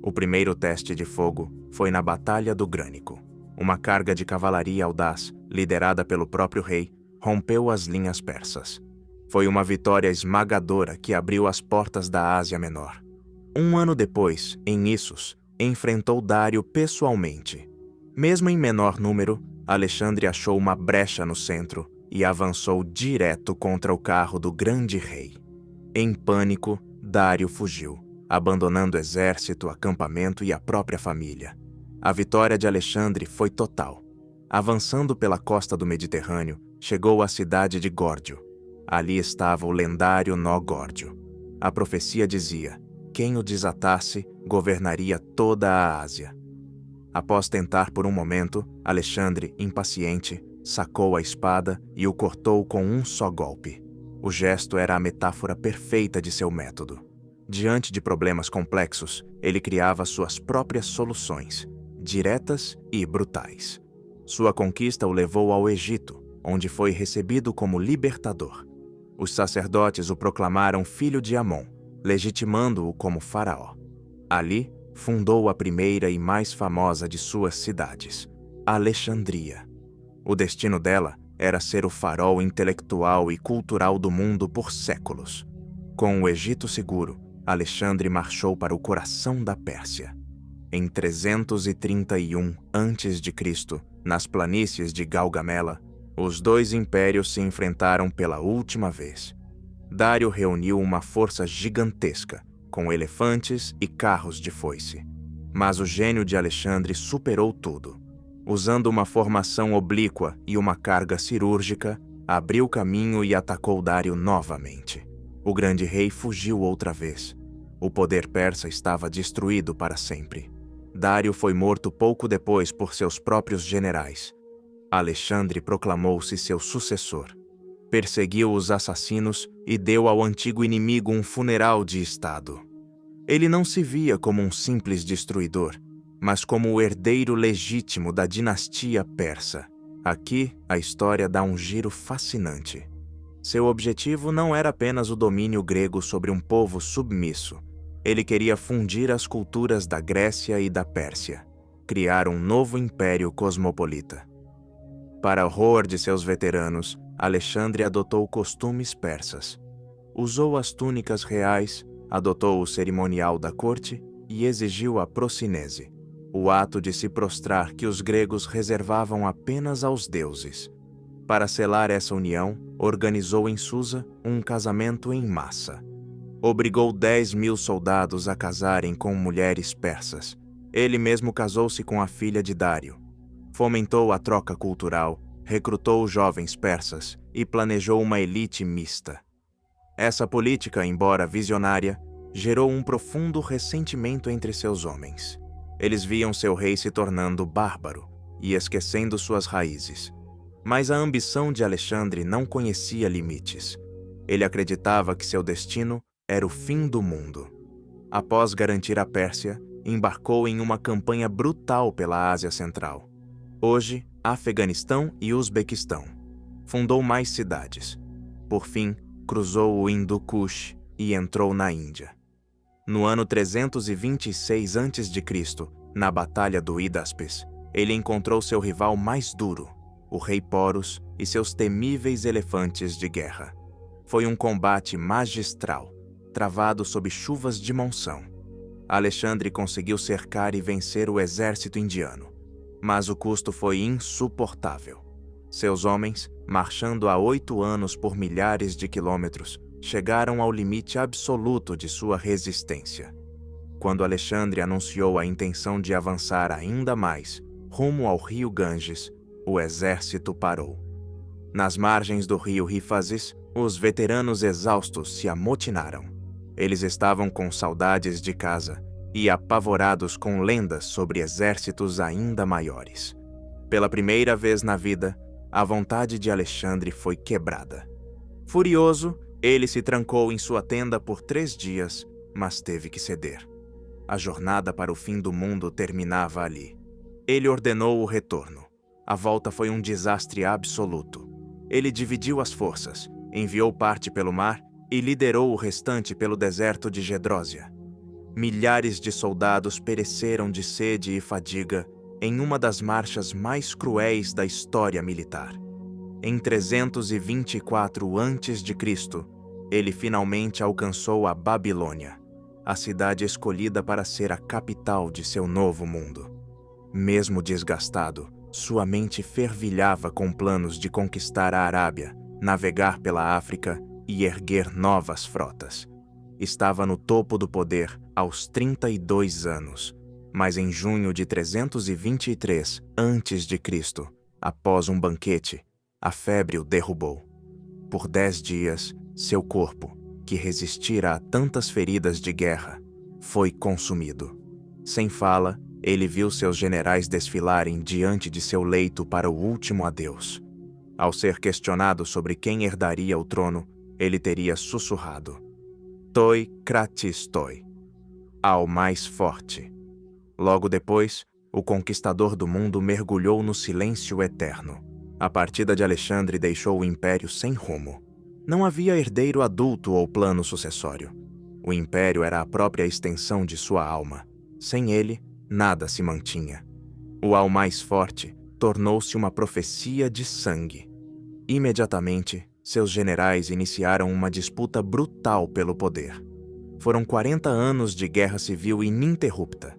O primeiro teste de fogo foi na Batalha do Grânico. Uma carga de cavalaria audaz, liderada pelo próprio rei, rompeu as linhas persas. Foi uma vitória esmagadora que abriu as portas da Ásia Menor. Um ano depois, em Issos, enfrentou Dário pessoalmente. Mesmo em menor número, Alexandre achou uma brecha no centro e avançou direto contra o carro do grande rei. Em pânico, Dário fugiu, abandonando exército, acampamento e a própria família. A vitória de Alexandre foi total. Avançando pela costa do Mediterrâneo, chegou à cidade de Górdio. Ali estava o lendário nó Górdio. A profecia dizia: quem o desatasse governaria toda a Ásia. Após tentar por um momento, Alexandre, impaciente, sacou a espada e o cortou com um só golpe. O gesto era a metáfora perfeita de seu método. Diante de problemas complexos, ele criava suas próprias soluções, diretas e brutais. Sua conquista o levou ao Egito, onde foi recebido como libertador. Os sacerdotes o proclamaram filho de Amon, legitimando-o como faraó. Ali, fundou a primeira e mais famosa de suas cidades, Alexandria. O destino dela era ser o farol intelectual e cultural do mundo por séculos. Com o Egito seguro, Alexandre marchou para o coração da Pérsia. Em 331 a.C., nas planícies de Gaugamela, os dois impérios se enfrentaram pela última vez. Dário reuniu uma força gigantesca, com elefantes e carros de foice. Mas o gênio de Alexandre superou tudo. Usando uma formação oblíqua e uma carga cirúrgica, abriu caminho e atacou Dário novamente. O grande rei fugiu outra vez. O poder persa estava destruído para sempre. Dário foi morto pouco depois por seus próprios generais. Alexandre proclamou-se seu sucessor. Perseguiu os assassinos e deu ao antigo inimigo um funeral de estado. Ele não se via como um simples destruidor, mas como o herdeiro legítimo da dinastia persa. Aqui, a história dá um giro fascinante. Seu objetivo não era apenas o domínio grego sobre um povo submisso. Ele queria fundir as culturas da Grécia e da Pérsia, criar um novo império cosmopolita. Para horror de seus veteranos, Alexandre adotou costumes persas. Usou as túnicas reais, adotou o cerimonial da corte e exigiu a prossinese, o ato de se prostrar que os gregos reservavam apenas aos deuses. Para selar essa união, organizou em Susa um casamento em massa. Obrigou 10.000 soldados a casarem com mulheres persas. Ele mesmo casou-se com a filha de Dário. Fomentou a troca cultural, recrutou jovens persas e planejou uma elite mista. Essa política, embora visionária, gerou um profundo ressentimento entre seus homens. Eles viam seu rei se tornando bárbaro e esquecendo suas raízes. Mas a ambição de Alexandre não conhecia limites. Ele acreditava que seu destino era o fim do mundo. Após garantir a Pérsia, embarcou em uma campanha brutal pela Ásia Central. Hoje, Afeganistão e Uzbequistão. Fundou mais cidades. Por fim, cruzou o Hindu Kush e entrou na Índia. No ano 326 a.C., na Batalha do Hidaspes, ele encontrou seu rival mais duro, o rei Porus e seus temíveis elefantes de guerra. Foi um combate magistral, travado sob chuvas de monção. Alexandre conseguiu cercar e vencer o exército indiano, mas o custo foi insuportável. Seus homens, marchando há 8 anos por milhares de quilômetros, chegaram ao limite absoluto de sua resistência. Quando Alexandre anunciou a intenção de avançar ainda mais, rumo ao rio Ganges, o exército parou. Nas margens do rio Hífasis, os veteranos exaustos se amotinaram. Eles estavam com saudades de casa e apavorados com lendas sobre exércitos ainda maiores. Pela primeira vez na vida, a vontade de Alexandre foi quebrada. Furioso, ele se trancou em sua tenda por 3 dias, mas teve que ceder. A jornada para o fim do mundo terminava ali. Ele ordenou o retorno. A volta foi um desastre absoluto. Ele dividiu as forças, enviou parte pelo mar e liderou o restante pelo deserto de Gedrósia. Milhares de soldados pereceram de sede e fadiga em uma das marchas mais cruéis da história militar. Em 324 a.C., ele finalmente alcançou a Babilônia, a cidade escolhida para ser a capital de seu novo mundo. Mesmo desgastado, sua mente fervilhava com planos de conquistar a Arábia, navegar pela África e erguer novas frotas. Estava no topo do poder aos 32 anos, mas em junho de 323 a.C., após um banquete, a febre o derrubou. Por 10 dias, seu corpo, que resistira a tantas feridas de guerra, foi consumido. Sem fala, Ele viu seus generais desfilarem diante de seu leito para o último adeus. Ao ser questionado sobre quem herdaria o trono, ele teria sussurrado: Toi Kratis toi, ao mais forte. Logo depois, o conquistador do mundo mergulhou no silêncio eterno. A partida de Alexandre deixou o império sem rumo. Não havia herdeiro adulto ou plano sucessório. O império era a própria extensão de sua alma. Sem ele, nada se mantinha. O ao mais forte tornou-se uma profecia de sangue. Imediatamente, seus generais iniciaram uma disputa brutal pelo poder. Foram 40 anos de guerra civil ininterrupta.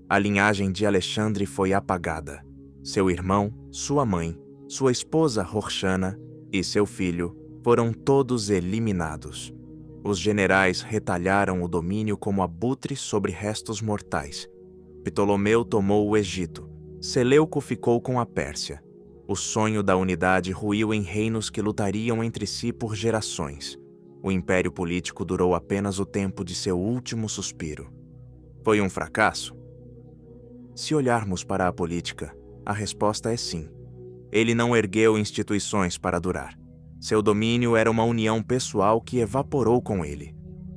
A linhagem de Alexandre foi apagada. Seu irmão, sua mãe, sua esposa Rorschana e seu filho foram todos eliminados. Os generais retalharam o domínio como abutres sobre restos mortais. Ptolomeu tomou o Egito. Seleuco ficou com a Pérsia. O sonho da unidade ruiu em reinos que lutariam entre si por gerações. O império político durou apenas o tempo de seu último suspiro. Foi um fracasso? Se olharmos para a política, a resposta é sim. Ele não ergueu instituições para durar. Seu domínio era uma união pessoal que evaporou com ele.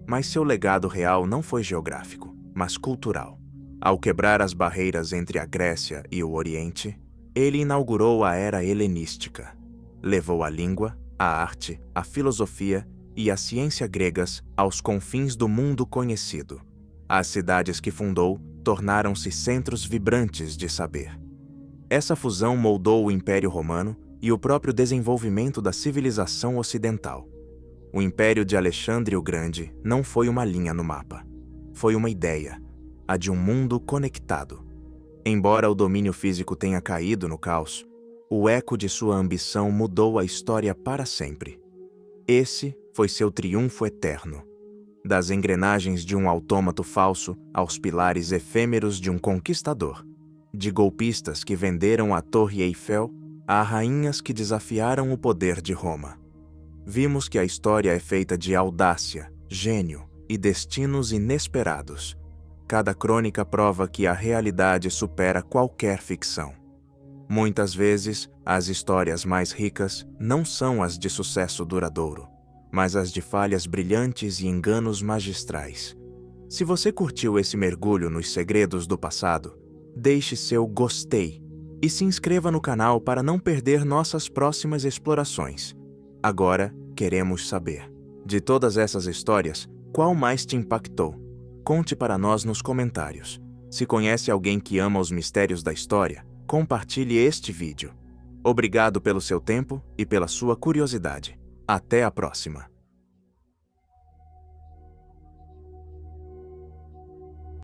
Mas seu legado real não foi geográfico, mas cultural. Ao quebrar as barreiras entre a Grécia e o Oriente, ele inaugurou a era helenística. Levou a língua, a arte, a filosofia e a ciência gregas aos confins do mundo conhecido. As cidades que fundou tornaram-se centros vibrantes de saber. Essa fusão moldou o Império Romano e o próprio desenvolvimento da civilização ocidental. O Império de Alexandre o Grande não foi uma linha no mapa. Foi uma ideia, a de um mundo conectado. Embora o domínio físico tenha caído no caos, o eco de sua ambição mudou a história para sempre. Esse foi seu triunfo eterno. Das engrenagens de um autômato falso aos pilares efêmeros de um conquistador. De golpistas que venderam a Torre Eiffel a rainhas que desafiaram o poder de Roma. Vimos que a história é feita de audácia, gênio e destinos inesperados. Cada crônica prova que a realidade supera qualquer ficção. Muitas vezes, as histórias mais ricas não são as de sucesso duradouro, mas as de falhas brilhantes e enganos magistrais. Se você curtiu esse mergulho nos segredos do passado, deixe seu gostei e se inscreva no canal para não perder nossas próximas explorações. Agora, queremos saber, de todas essas histórias, qual mais te impactou? Conte para nós nos comentários. Se conhece alguém que ama os mistérios da história, compartilhe este vídeo. Obrigado pelo seu tempo e pela sua curiosidade. Até a próxima!